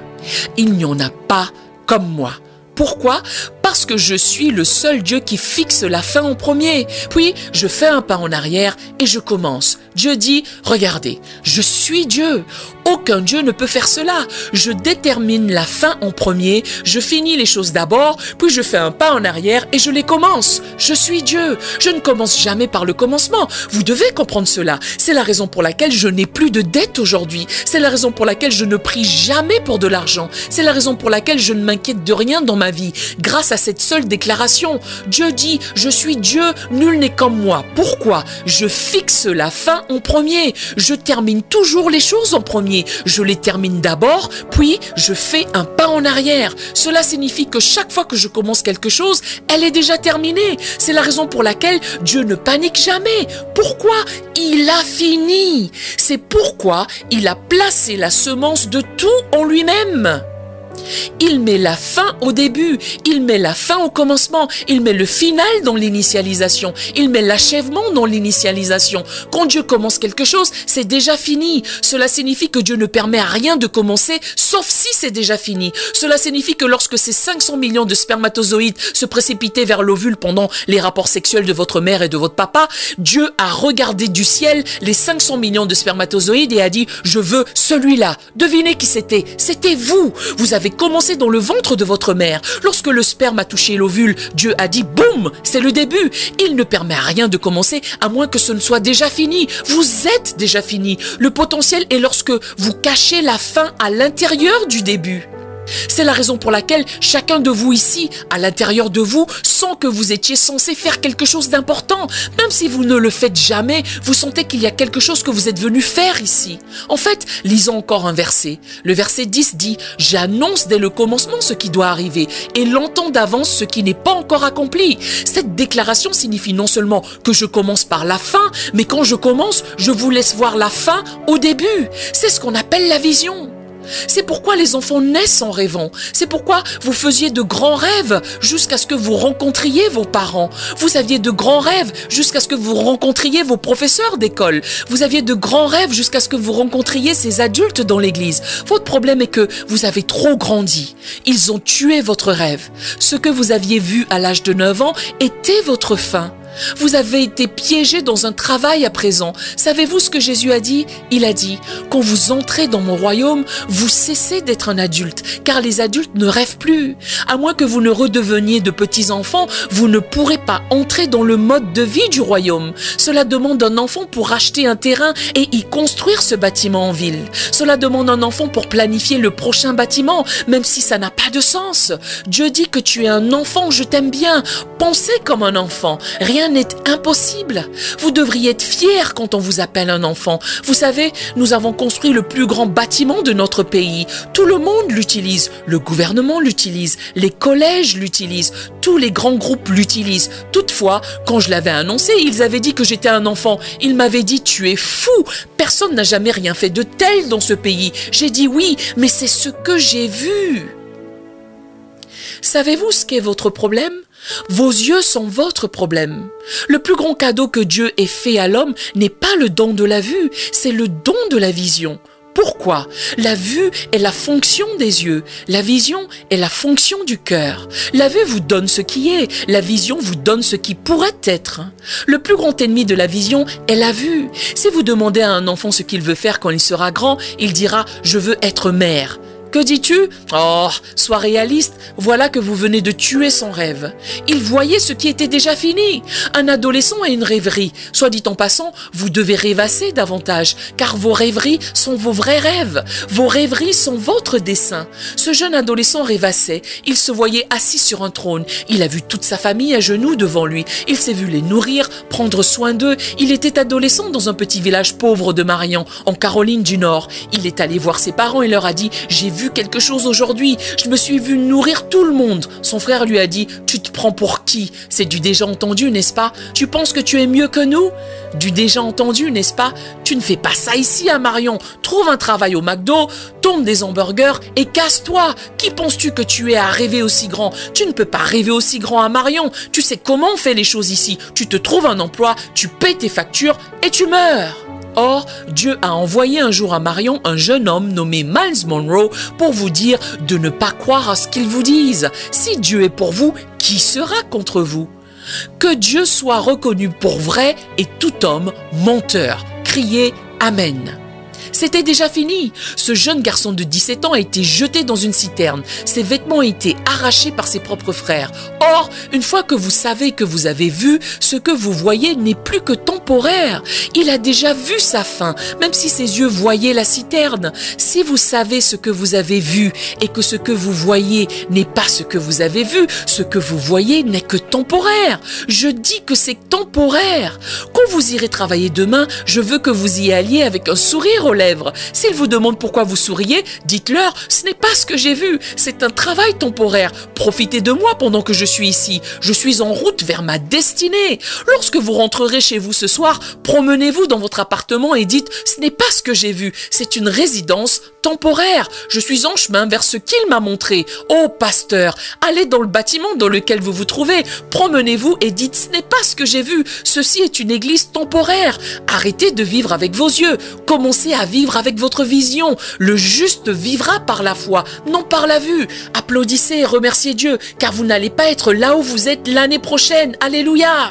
Il n'y en a pas comme moi. » Pourquoi? Parce que je suis le seul Dieu qui fixe la fin en premier. Puis, je fais un pas en arrière et je commence. Dieu dit, regardez, je suis Dieu. Aucun Dieu ne peut faire cela. Je détermine la fin en premier, je finis les choses d'abord, puis je fais un pas en arrière et je les commence. Je suis Dieu. Je ne commence jamais par le commencement. Vous devez comprendre cela. C'est la raison pour laquelle je n'ai plus de dette aujourd'hui. C'est la raison pour laquelle je ne prie jamais pour de l'argent. C'est la raison pour laquelle je ne m'inquiète de rien dans ma vie. Grâce à cette seule déclaration, Dieu dit, je suis Dieu, nul n'est comme moi. Pourquoi? Je fixe la fin en premier. Je termine toujours les choses en premier. Je les termine d'abord, puis je fais un pas en arrière. Cela signifie que chaque fois que je commence quelque chose, elle est déjà terminée. C'est la raison pour laquelle Dieu ne panique jamais. Pourquoi? Il a fini. C'est pourquoi il a placé la semence de tout en lui-même. Il met la fin au début, il met la fin au commencement, il met le final dans l'initialisation, il met l'achèvement dans l'initialisation. Quand Dieu commence quelque chose, c'est déjà fini. Cela signifie que Dieu ne permet à rien de commencer, sauf si c'est déjà fini. Cela signifie que lorsque ces 500 millions de spermatozoïdes se précipitaient vers l'ovule pendant les rapports sexuels de votre mère et de votre papa, Dieu a regardé du ciel les 500 millions de spermatozoïdes et a dit « Je veux celui-là ». Devinez qui c'était? C'était vous. Vous avez commencé dans le ventre de votre mère. Lorsque le sperme a touché l'ovule, Dieu a dit boum, c'est le début. Il ne permet à rien de commencer à moins que ce ne soit déjà fini. Vous êtes déjà fini. Le potentiel est lorsque vous cachez la fin à l'intérieur du début. C'est la raison pour laquelle chacun de vous ici, à l'intérieur de vous, sent que vous étiez censé faire quelque chose d'important. Même si vous ne le faites jamais, vous sentez qu'il y a quelque chose que vous êtes venu faire ici. En fait, lisons encore un verset. Le verset 10 dit « J'annonce dès le commencement ce qui doit arriver et l'entends d'avance ce qui n'est pas encore accompli. » Cette déclaration signifie non seulement que je commence par la fin, mais quand je commence, je vous laisse voir la fin au début. C'est ce qu'on appelle la vision. C'est pourquoi les enfants naissent en rêvant. C'est pourquoi vous faisiez de grands rêves jusqu'à ce que vous rencontriez vos parents. Vous aviez de grands rêves jusqu'à ce que vous rencontriez vos professeurs d'école. Vous aviez de grands rêves jusqu'à ce que vous rencontriez ces adultes dans l'église. Votre problème est que vous avez trop grandi. Ils ont tué votre rêve. Ce que vous aviez vu à l'âge de 9 ans était votre fin. Vous avez été piégé dans un travail à présent. Savez-vous ce que Jésus a dit? Il a dit, quand vous entrez dans mon royaume, vous cessez d'être un adulte, car les adultes ne rêvent plus. À moins que vous ne redeveniez de petits enfants, vous ne pourrez pas entrer dans le mode de vie du royaume. Cela demande un enfant pour acheter un terrain et y construire ce bâtiment en ville. Cela demande un enfant pour planifier le prochain bâtiment, même si ça n'a pas de sens. Dieu dit que tu es un enfant, je t'aime bien. Pensez comme un enfant. Rien n'est impossible. Vous devriez être fiers quand on vous appelle un enfant. Vous savez, nous avons construit le plus grand bâtiment de notre pays. Tout le monde l'utilise. Le gouvernement l'utilise. Les collèges l'utilisent. Tous les grands groupes l'utilisent. Toutefois, quand je l'avais annoncé, ils avaient dit que j'étais un enfant. Ils m'avaient dit, tu es fou. Personne n'a jamais rien fait de tel dans ce pays. J'ai dit oui, mais c'est ce que j'ai vu. Savez-vous ce qu'est votre problème? Vos yeux sont votre problème. Le plus grand cadeau que Dieu ait fait à l'homme n'est pas le don de la vue, c'est le don de la vision. Pourquoi? La vue est la fonction des yeux, la vision est la fonction du cœur. La vue vous donne ce qui est, la vision vous donne ce qui pourrait être. Le plus grand ennemi de la vision est la vue. Si vous demandez à un enfant ce qu'il veut faire quand il sera grand, il dira « je veux être maire ». Que dis-tu? Oh, sois réaliste, voilà que vous venez de tuer son rêve. Il voyait ce qui était déjà fini. Un adolescent a une rêverie. Soit dit en passant, vous devez rêvasser davantage, car vos rêveries sont vos vrais rêves. Vos rêveries sont votre dessein. Ce jeune adolescent rêvassait. Il se voyait assis sur un trône. Il a vu toute sa famille à genoux devant lui. Il s'est vu les nourrir, prendre soin d'eux. Il était adolescent dans un petit village pauvre de Marion, en Caroline du Nord. Il est allé voir ses parents et leur a dit « J'ai vu quelque chose aujourd'hui, je me suis vu nourrir tout le monde. » Son frère lui a dit « Tu te prends pour qui? C'est du déjà entendu, n'est-ce pas? Tu penses que tu es mieux que nous? Du déjà entendu, n'est-ce pas? Tu ne fais pas ça ici à Marion. Trouve un travail au McDo, tourne des hamburgers et casse-toi. Qui penses-tu que tu es à rêver aussi grand? Tu ne peux pas rêver aussi grand à Marion. Tu sais comment on fait les choses ici. Tu te trouves un emploi, tu payes tes factures et tu meurs. » Or, Dieu a envoyé un jour à Marion un jeune homme nommé Miles Monroe pour vous dire de ne pas croire à ce qu'ils vous disent. Si Dieu est pour vous, qui sera contre vous? Que Dieu soit reconnu pour vrai et tout homme menteur. Criez Amen. C'était déjà fini. Ce jeune garçon de 17 ans a été jeté dans une citerne. Ses vêtements ont été arrachés par ses propres frères. Or, une fois que vous savez que vous avez vu, ce que vous voyez n'est plus que temporaire. Il a déjà vu sa fin, même si ses yeux voyaient la citerne. Si vous savez ce que vous avez vu et que ce que vous voyez n'est pas ce que vous avez vu, ce que vous voyez n'est que temporaire. Je dis que c'est temporaire. Quand vous irez travailler demain, je veux que vous y alliez avec un sourire aux lèvres. S'ils vous demandent pourquoi vous souriez, dites-leur, ce n'est pas ce que j'ai vu, c'est un travail temporaire. Profitez de moi pendant que je suis ici. Je suis en route vers ma destinée. Lorsque vous rentrerez chez vous ce soir, promenez-vous dans votre appartement et dites, ce n'est pas ce que j'ai vu, c'est une résidence temporaire. Je suis en chemin vers ce qu'il m'a montré. Oh pasteur, allez dans le bâtiment dans lequel vous vous trouvez, promenez-vous et dites, ce n'est pas ce que j'ai vu, ceci est une église temporaire. Arrêtez de vivre avec vos yeux, commencez à vivre avec votre vision. Le juste vivra par la foi, non par la vue. Applaudissez et remerciez Dieu, car vous n'allez pas être là où vous êtes l'année prochaine. Alléluia!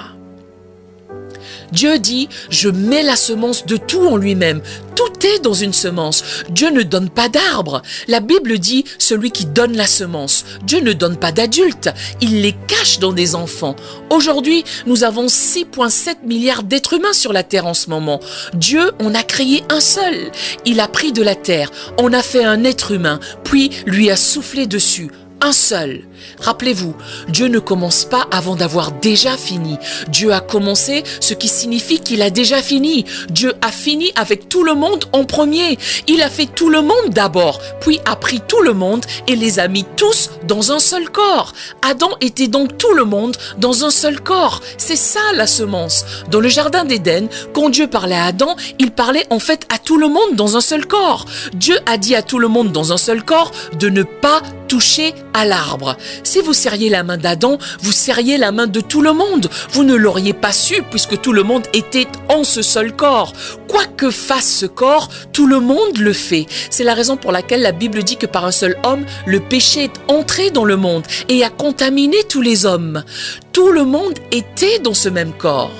Dieu dit, je mets la semence de tout en lui-même. Tout est dans une semence. Dieu ne donne pas d'arbre. La Bible dit, celui qui donne la semence. Dieu ne donne pas d'adultes. Il les cache dans des enfants. Aujourd'hui, nous avons 6,7 milliards d'êtres humains sur la terre en ce moment. Dieu en a créé un seul. Il a pris de la terre, on a fait un être humain, puis lui a soufflé dessus. Un seul. Rappelez-vous, Dieu ne commence pas avant d'avoir déjà fini. Dieu a commencé, ce qui signifie qu'il a déjà fini. Dieu a fini avec tout le monde en premier. Il a fait tout le monde d'abord, puis a pris tout le monde et les a mis tous dans un seul corps. Adam était donc tout le monde dans un seul corps. C'est ça la semence. Dans le jardin d'Éden, quand Dieu parlait à Adam, il parlait en fait à tout le monde dans un seul corps. Dieu a dit à tout le monde dans un seul corps de ne pas toucher à l'arbre. Si vous serriez la main d'Adam, vous serriez la main de tout le monde. Vous ne l'auriez pas su puisque tout le monde était en ce seul corps. Quoi que fasse ce corps, tout le monde le fait. C'est la raison pour laquelle la Bible dit que par un seul homme, le péché est entré dans le monde et a contaminé tous les hommes. Tout le monde était dans ce même corps.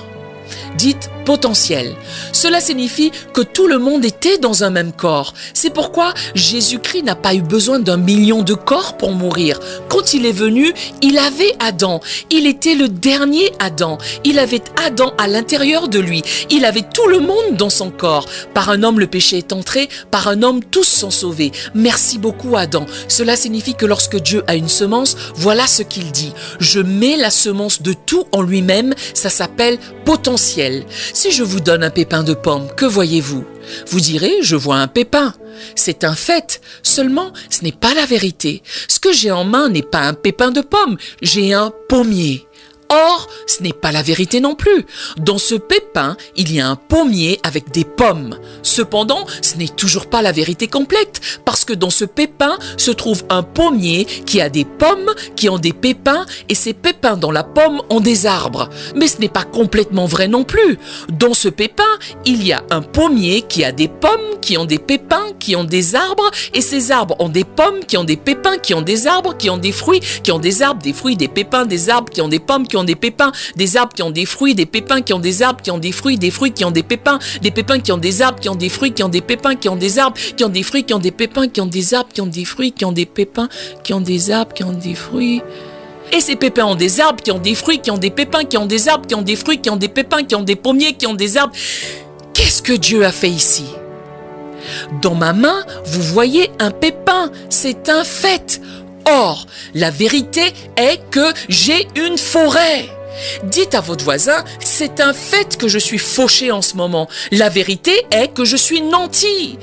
Dites potentiel. Cela signifie que tout le monde était dans un même corps. C'est pourquoi Jésus-Christ n'a pas eu besoin d'un million de corps pour mourir. Quand il est venu, il avait Adam. Il était le dernier Adam. Il avait Adam à l'intérieur de lui. Il avait tout le monde dans son corps. Par un homme, le péché est entré. Par un homme, tous sont sauvés. Merci beaucoup, Adam. Cela signifie que lorsque Dieu a une semence, voilà ce qu'il dit. Je mets la semence de tout en lui-même. Ça s'appelle potentiel. Si je vous donne un pépin de pomme, que voyez-vous? Vous direz, je vois un pépin. C'est un fait. Seulement, ce n'est pas la vérité. Ce que j'ai en main n'est pas un pépin de pomme, j'ai un pommier. Or, ce n'est pas la vérité non plus. Dans ce pépin, il y a un pommier avec des pommes. Cependant, ce n'est toujours pas la vérité complète, parce que dans ce pépin se trouve un pommier qui a des pommes, qui ont des pépins, et ces pépins dans la pomme ont des arbres. Mais ce n'est pas complètement vrai non plus. Dans ce pépin, il y a un pommier qui a des pommes, qui ont des pépins, qui ont des arbres, et ces arbres ont des pommes, qui ont des pépins, qui ont des arbres, qui ont des fruits, qui ont des arbres, des fruits, des pépins, des arbres, qui ont des pommes, qui ont des pépins, des arbres qui ont des fruits, des pépins qui ont des arbres, qui ont des fruits qui ont des pépins qui ont des arbres, qui ont des fruits, qui ont des pépins, qui ont des arbres, qui ont des fruits, qui ont des pépins, qui ont des arbres, qui ont des fruits, qui ont des pépins, qui ont des arbres, qui ont des fruits. Et ces pépins ont des arbres, qui ont des fruits, qui ont des pépins, qui ont des arbres, qui ont des fruits, qui ont des pépins, qui ont des pommiers, qui ont des arbres. Qu'est-ce que Dieu a fait ici? Dans ma main, vous voyez un pépin, c'est un fait. Or, la vérité est que j'ai une forêt. Dites à votre voisin, c'est un fait que je suis fauché en ce moment. La vérité est que je suis nanti.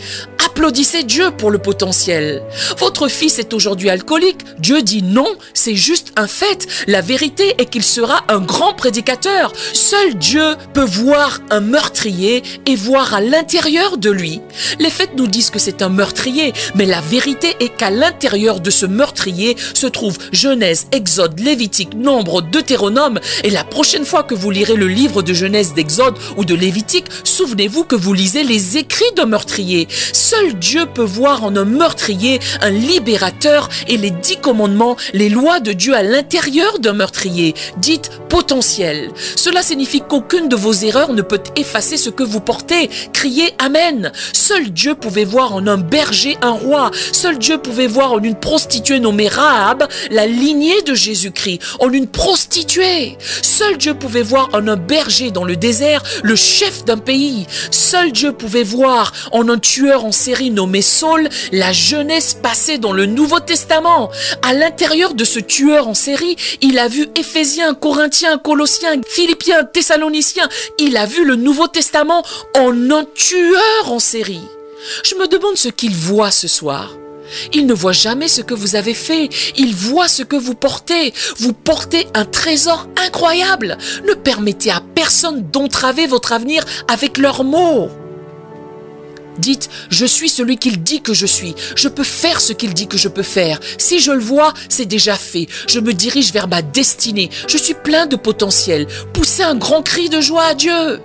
Applaudissez Dieu pour le potentiel. Votre fils est aujourd'hui alcoolique. Dieu dit non, c'est juste un fait. La vérité est qu'il sera un grand prédicateur. Seul Dieu peut voir un meurtrier et voir à l'intérieur de lui. Les faits nous disent que c'est un meurtrier, mais la vérité est qu'à l'intérieur de ce meurtrier se trouve Genèse, Exode, Lévitique, Nombre, Deutéronome. Et la prochaine fois que vous lirez le livre de Genèse, d'Exode ou de Lévitique, souvenez-vous que vous lisez les écrits d'un meurtrier. Seul Dieu peut voir en un meurtrier un libérateur et les 10 commandements, les lois de Dieu à l'intérieur d'un meurtrier. Dites potentiel. Cela signifie qu'aucune de vos erreurs ne peut effacer ce que vous portez. Criez Amen. Seul Dieu pouvait voir en un berger un roi. Seul Dieu pouvait voir en une prostituée nommée Rahab la lignée de Jésus-Christ. En une prostituée. Seul Dieu pouvait voir en un berger dans le désert le chef d'un pays. Seul Dieu pouvait voir en un tueur en série nommé Saul la jeunesse passée dans le Nouveau Testament. À l'intérieur de ce tueur en série, il a vu Éphésiens, Corinthiens, Colossiens, Philippiens, Thessaloniciens. Il a vu le Nouveau Testament en un tueur en série. Je me demande ce qu'il voit ce soir. Il ne voit jamais ce que vous avez fait. Il voit ce que vous portez. Vous portez un trésor incroyable. Ne permettez à personne d'entraver votre avenir avec leurs mots. Dites, je suis celui qu'il dit que je suis. Je peux faire ce qu'il dit que je peux faire. Si je le vois, c'est déjà fait. Je me dirige vers ma destinée. Je suis plein de potentiel. Poussez un grand cri de joie à Dieu.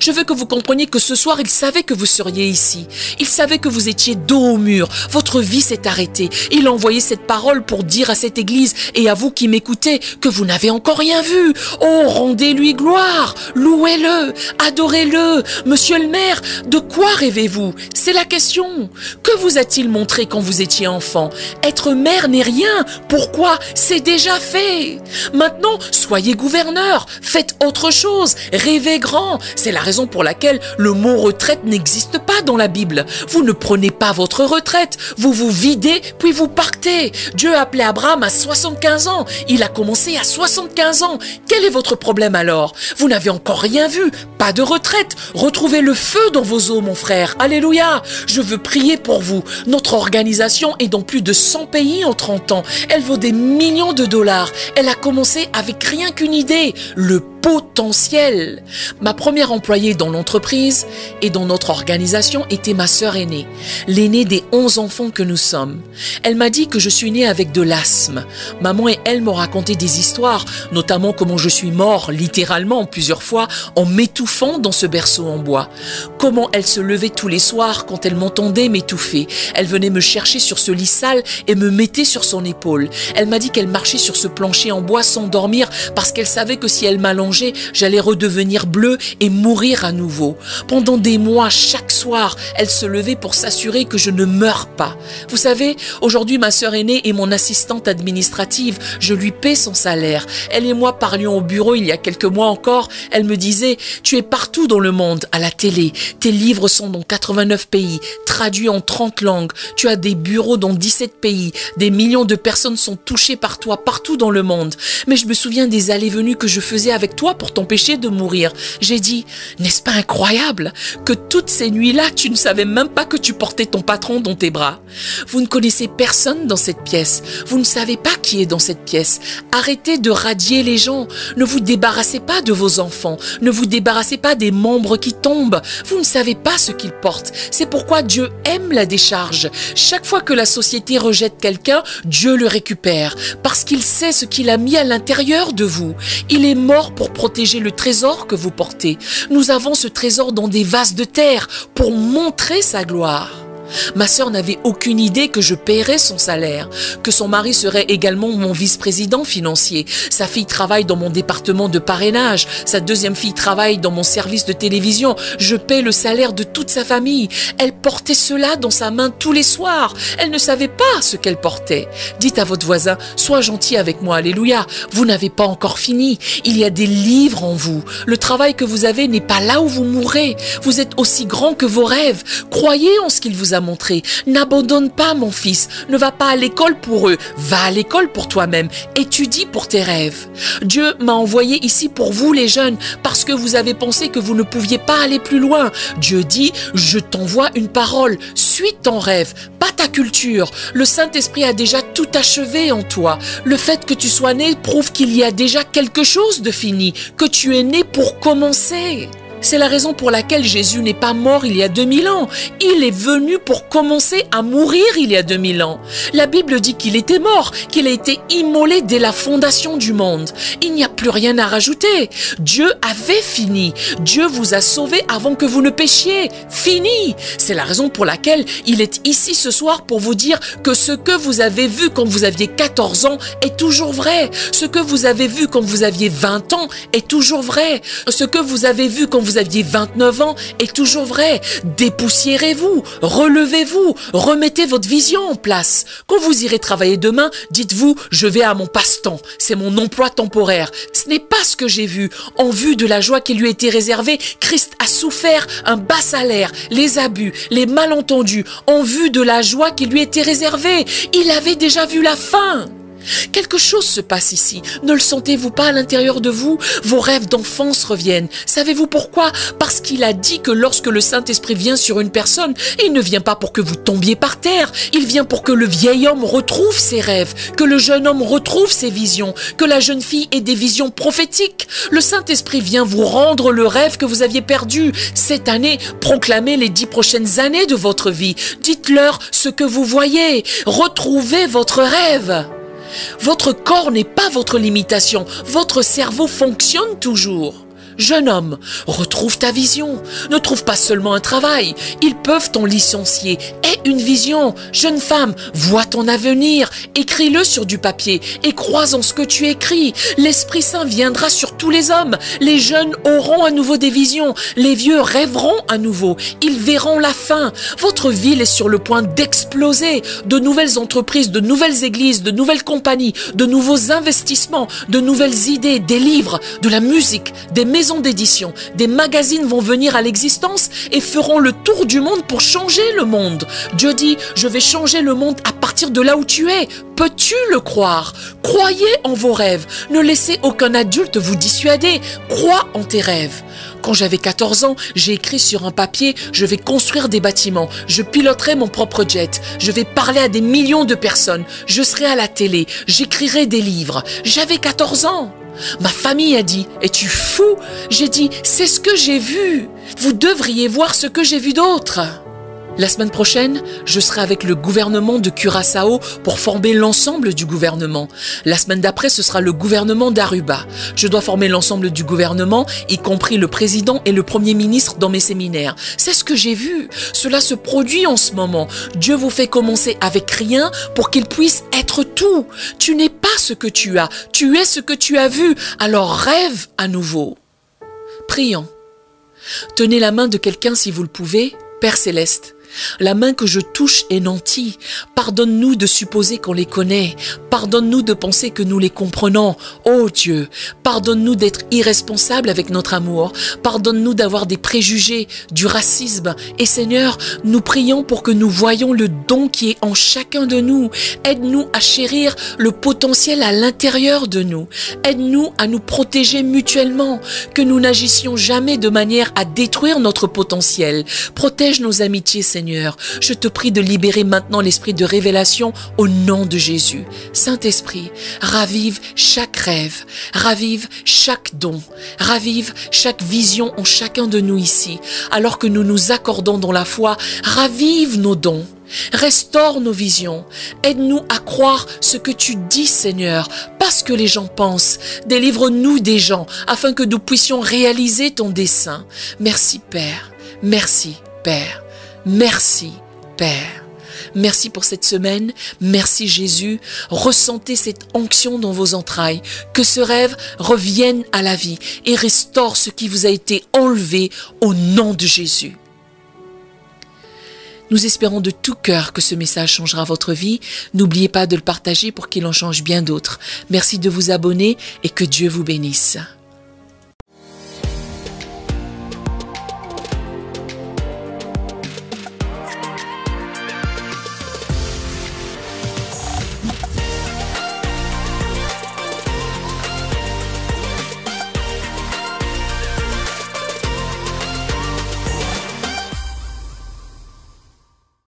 Je veux que vous compreniez que ce soir, il savait que vous seriez ici. Il savait que vous étiez dos au mur. Votre vie s'est arrêtée. Il a envoyé cette parole pour dire à cette église et à vous qui m'écoutez que vous n'avez encore rien vu. Oh, rendez-lui gloire. Louez-le. Adorez-le. Monsieur le maire, de quoi rêvez-vous? C'est la question. Que vous a-t-il montré quand vous étiez enfant? Être maire n'est rien. Pourquoi? C'est déjà fait. Maintenant, soyez gouverneur. Faites autre chose. Rêvez grand. C'est la raison pour laquelle le mot retraite n'existe pas dans la Bible. Vous ne prenez pas votre retraite. Vous vous videz, puis vous partez. Dieu a appelé Abraham à 75 ans. Il a commencé à 75 ans. Quel est votre problème alors? Vous n'avez encore rien vu. Pas de retraite. Retrouvez le feu dans vos os, mon frère. Alléluia. Je veux prier pour vous. Notre organisation est dans plus de 100 pays en 30 ans. Elle vaut des millions de dollars. Elle a commencé avec rien qu'une idée. Le potentiel. Ma première employée dans l'entreprise et dans notre organisation était ma sœur aînée, l'aînée des 11 enfants que nous sommes. Elle m'a dit que je suis née avec de l'asthme. Maman et elle m'ont raconté des histoires, notamment comment je suis mort littéralement plusieurs fois en m'étouffant dans ce berceau en bois. Comment elle se levait tous les soirs quand elle m'entendait m'étouffer. Elle venait me chercher sur ce lit sale et me mettait sur son épaule. Elle m'a dit qu'elle marchait sur ce plancher en bois sans dormir parce qu'elle savait que si elle m'allongeait, j'allais redevenir bleue et mourir à nouveau. Pendant des mois, chaque soir, elle se levait pour s'assurer que je ne meure pas. Vous savez, aujourd'hui, ma sœur aînée est mon assistante administrative. Je lui paie son salaire. Elle et moi parlions au bureau il y a quelques mois encore. Elle me disait, tu es partout dans le monde, à la télé. Tes livres sont dans 89 pays, traduits en 30 langues. Tu as des bureaux dans 17 pays. Des millions de personnes sont touchées par toi partout dans le monde. Mais je me souviens des allées-venues que je faisais avec toi pour t'empêcher de mourir. J'ai dit, n'est-ce pas incroyable que toutes ces nuits-là, tu ne savais même pas que tu portais ton patron dans tes bras? Vous ne connaissez personne dans cette pièce. Vous ne savez pas qui est dans cette pièce. Arrêtez de radier les gens. Ne vous débarrassez pas de vos enfants. Ne vous débarrassez pas des membres qui tombent. Vous ne savez pas ce qu'ils portent. C'est pourquoi Dieu aime la décharge. Chaque fois que la société rejette quelqu'un, Dieu le récupère parce qu'il sait ce qu'il a mis à l'intérieur de vous. Il est mort pour protéger le trésor que vous portez. Nous avons ce trésor dans des vases de terre pour montrer sa gloire. Ma sœur n'avait aucune idée que je paierais son salaire, que son mari serait également mon vice-président financier. Sa fille travaille dans mon département de parrainage. Sa deuxième fille travaille dans mon service de télévision. Je paie le salaire de toute sa famille. Elle portait cela dans sa main tous les soirs. Elle ne savait pas ce qu'elle portait. Dites à votre voisin, sois gentil avec moi, alléluia. Vous n'avez pas encore fini. Il y a des livres en vous. Le travail que vous avez n'est pas là où vous mourrez. Vous êtes aussi grand que vos rêves. Croyez en ce qu'il vous a montré. N'abandonne pas, mon fils. Ne va pas à l'école pour eux. Va à l'école pour toi-même. Étudie pour tes rêves. Dieu m'a envoyé ici pour vous, les jeunes, parce que vous avez pensé que vous ne pouviez pas aller plus loin. Dieu dit, je t'envoie une parole. Suis ton rêve, pas ta culture. Le Saint-Esprit a déjà tout achevé en toi. Le fait que tu sois né prouve qu'il y a déjà quelque chose de fini, que tu es né pour commencer. C'est la raison pour laquelle Jésus n'est pas mort il y a 2000 ans. Il est venu pour commencer à mourir il y a 2000 ans. La Bible dit qu'il était mort, qu'il a été immolé dès la fondation du monde. Il n'y a plus rien à rajouter. Dieu avait fini. Dieu vous a sauvé avant que vous ne péchiez. Fini. C'est la raison pour laquelle il est ici ce soir pour vous dire que ce que vous avez vu quand vous aviez 14 ans est toujours vrai. Ce que vous avez vu quand vous aviez 20 ans est toujours vrai. Ce que vous avez vu quand vous aviez 29 ans est toujours vrai. Dépoussiérez-vous, relevez-vous, remettez votre vision en place. Quand vous irez travailler demain, dites-vous, je vais à mon passe-temps. C'est mon emploi temporaire. Ce n'est pas ce que j'ai vu. En vue de la joie qui lui était réservée, Christ a souffert un bas salaire, les abus, les malentendus, en vue de la joie qui lui était réservée. Il avait déjà vu la fin. Quelque chose se passe ici. Ne le sentez-vous pas à l'intérieur de vous? Vos rêves d'enfance reviennent. Savez-vous pourquoi? Parce qu'il a dit que lorsque le Saint-Esprit vient sur une personne, il ne vient pas pour que vous tombiez par terre. Il vient pour que le vieil homme retrouve ses rêves, que le jeune homme retrouve ses visions, que la jeune fille ait des visions prophétiques. Le Saint-Esprit vient vous rendre le rêve que vous aviez perdu. Cette année, proclamez les 10 prochaines années de votre vie. Dites-leur ce que vous voyez. Retrouvez votre rêve. Votre corps n'est pas votre limitation. Votre cerveau fonctionne toujours. Jeune homme, retrouve ta vision. Ne trouve pas seulement un travail. Ils peuvent t'en licencier. Aie une vision. Jeune femme, vois ton avenir. Écris-le sur du papier et crois en ce que tu écris. L'Esprit Saint viendra sur tous les hommes. Les jeunes auront à nouveau des visions. Les vieux rêveront à nouveau. Ils verront la fin. Votre ville est sur le point d'exploser. De nouvelles entreprises, de nouvelles églises, de nouvelles compagnies, de nouveaux investissements, de nouvelles idées, des livres, de la musique, des maisons d'édition, des magazines vont venir à l'existence et feront le tour du monde pour changer le monde. Dieu dit, je vais changer le monde à partir de là où tu es. Peux-tu le croire? Croyez en vos rêves. Ne laissez aucun adulte vous dissuader. Crois en tes rêves. Quand j'avais 14 ans, j'ai écrit sur un papier, je vais construire des bâtiments, je piloterai mon propre jet, je vais parler à des millions de personnes, je serai à la télé, j'écrirai des livres. J'avais 14 ans. Ma famille a dit, es-tu fou? J'ai dit, c'est ce que j'ai vu. Vous devriez voir ce que j'ai vu d'autres. La semaine prochaine, je serai avec le gouvernement de Curaçao pour former l'ensemble du gouvernement. La semaine d'après, ce sera le gouvernement d'Aruba. Je dois former l'ensemble du gouvernement, y compris le président et le premier ministre dans mes séminaires. C'est ce que j'ai vu. Cela se produit en ce moment. Dieu vous fait commencer avec rien pour qu'il puisse être tout. Tu n'es pas ce que tu as, tu es ce que tu as vu. Alors rêve à nouveau. Prions. Tenez la main de quelqu'un si vous le pouvez, Père Céleste. La main que je touche est nantie. Pardonne-nous de supposer qu'on les connaît. Pardonne-nous de penser que nous les comprenons. Oh Dieu, pardonne-nous d'être irresponsables avec notre amour. Pardonne-nous d'avoir des préjugés, du racisme. Et Seigneur, nous prions pour que nous voyions le don qui est en chacun de nous. Aide-nous à chérir le potentiel à l'intérieur de nous. Aide-nous à nous protéger mutuellement. Que nous n'agissions jamais de manière à détruire notre potentiel. Protège nos amitiés, Seigneur. Je te prie de libérer maintenant l'esprit de révélation au nom de Jésus. Saint-Esprit, ravive chaque rêve, ravive chaque don, ravive chaque vision en chacun de nous ici. Alors que nous nous accordons dans la foi, ravive nos dons. Restaure nos visions. Aide-nous à croire ce que tu dis, Seigneur, pas ce que les gens pensent. Délivre-nous des gens afin que nous puissions réaliser ton dessein. Merci, Père. Merci, Père. Merci, Père. Merci pour cette semaine. Merci, Jésus. Ressentez cette onction dans vos entrailles. Que ce rêve revienne à la vie et restaure ce qui vous a été enlevé au nom de Jésus. Nous espérons de tout cœur que ce message changera votre vie. N'oubliez pas de le partager pour qu'il en change bien d'autres. Merci de vous abonner et que Dieu vous bénisse.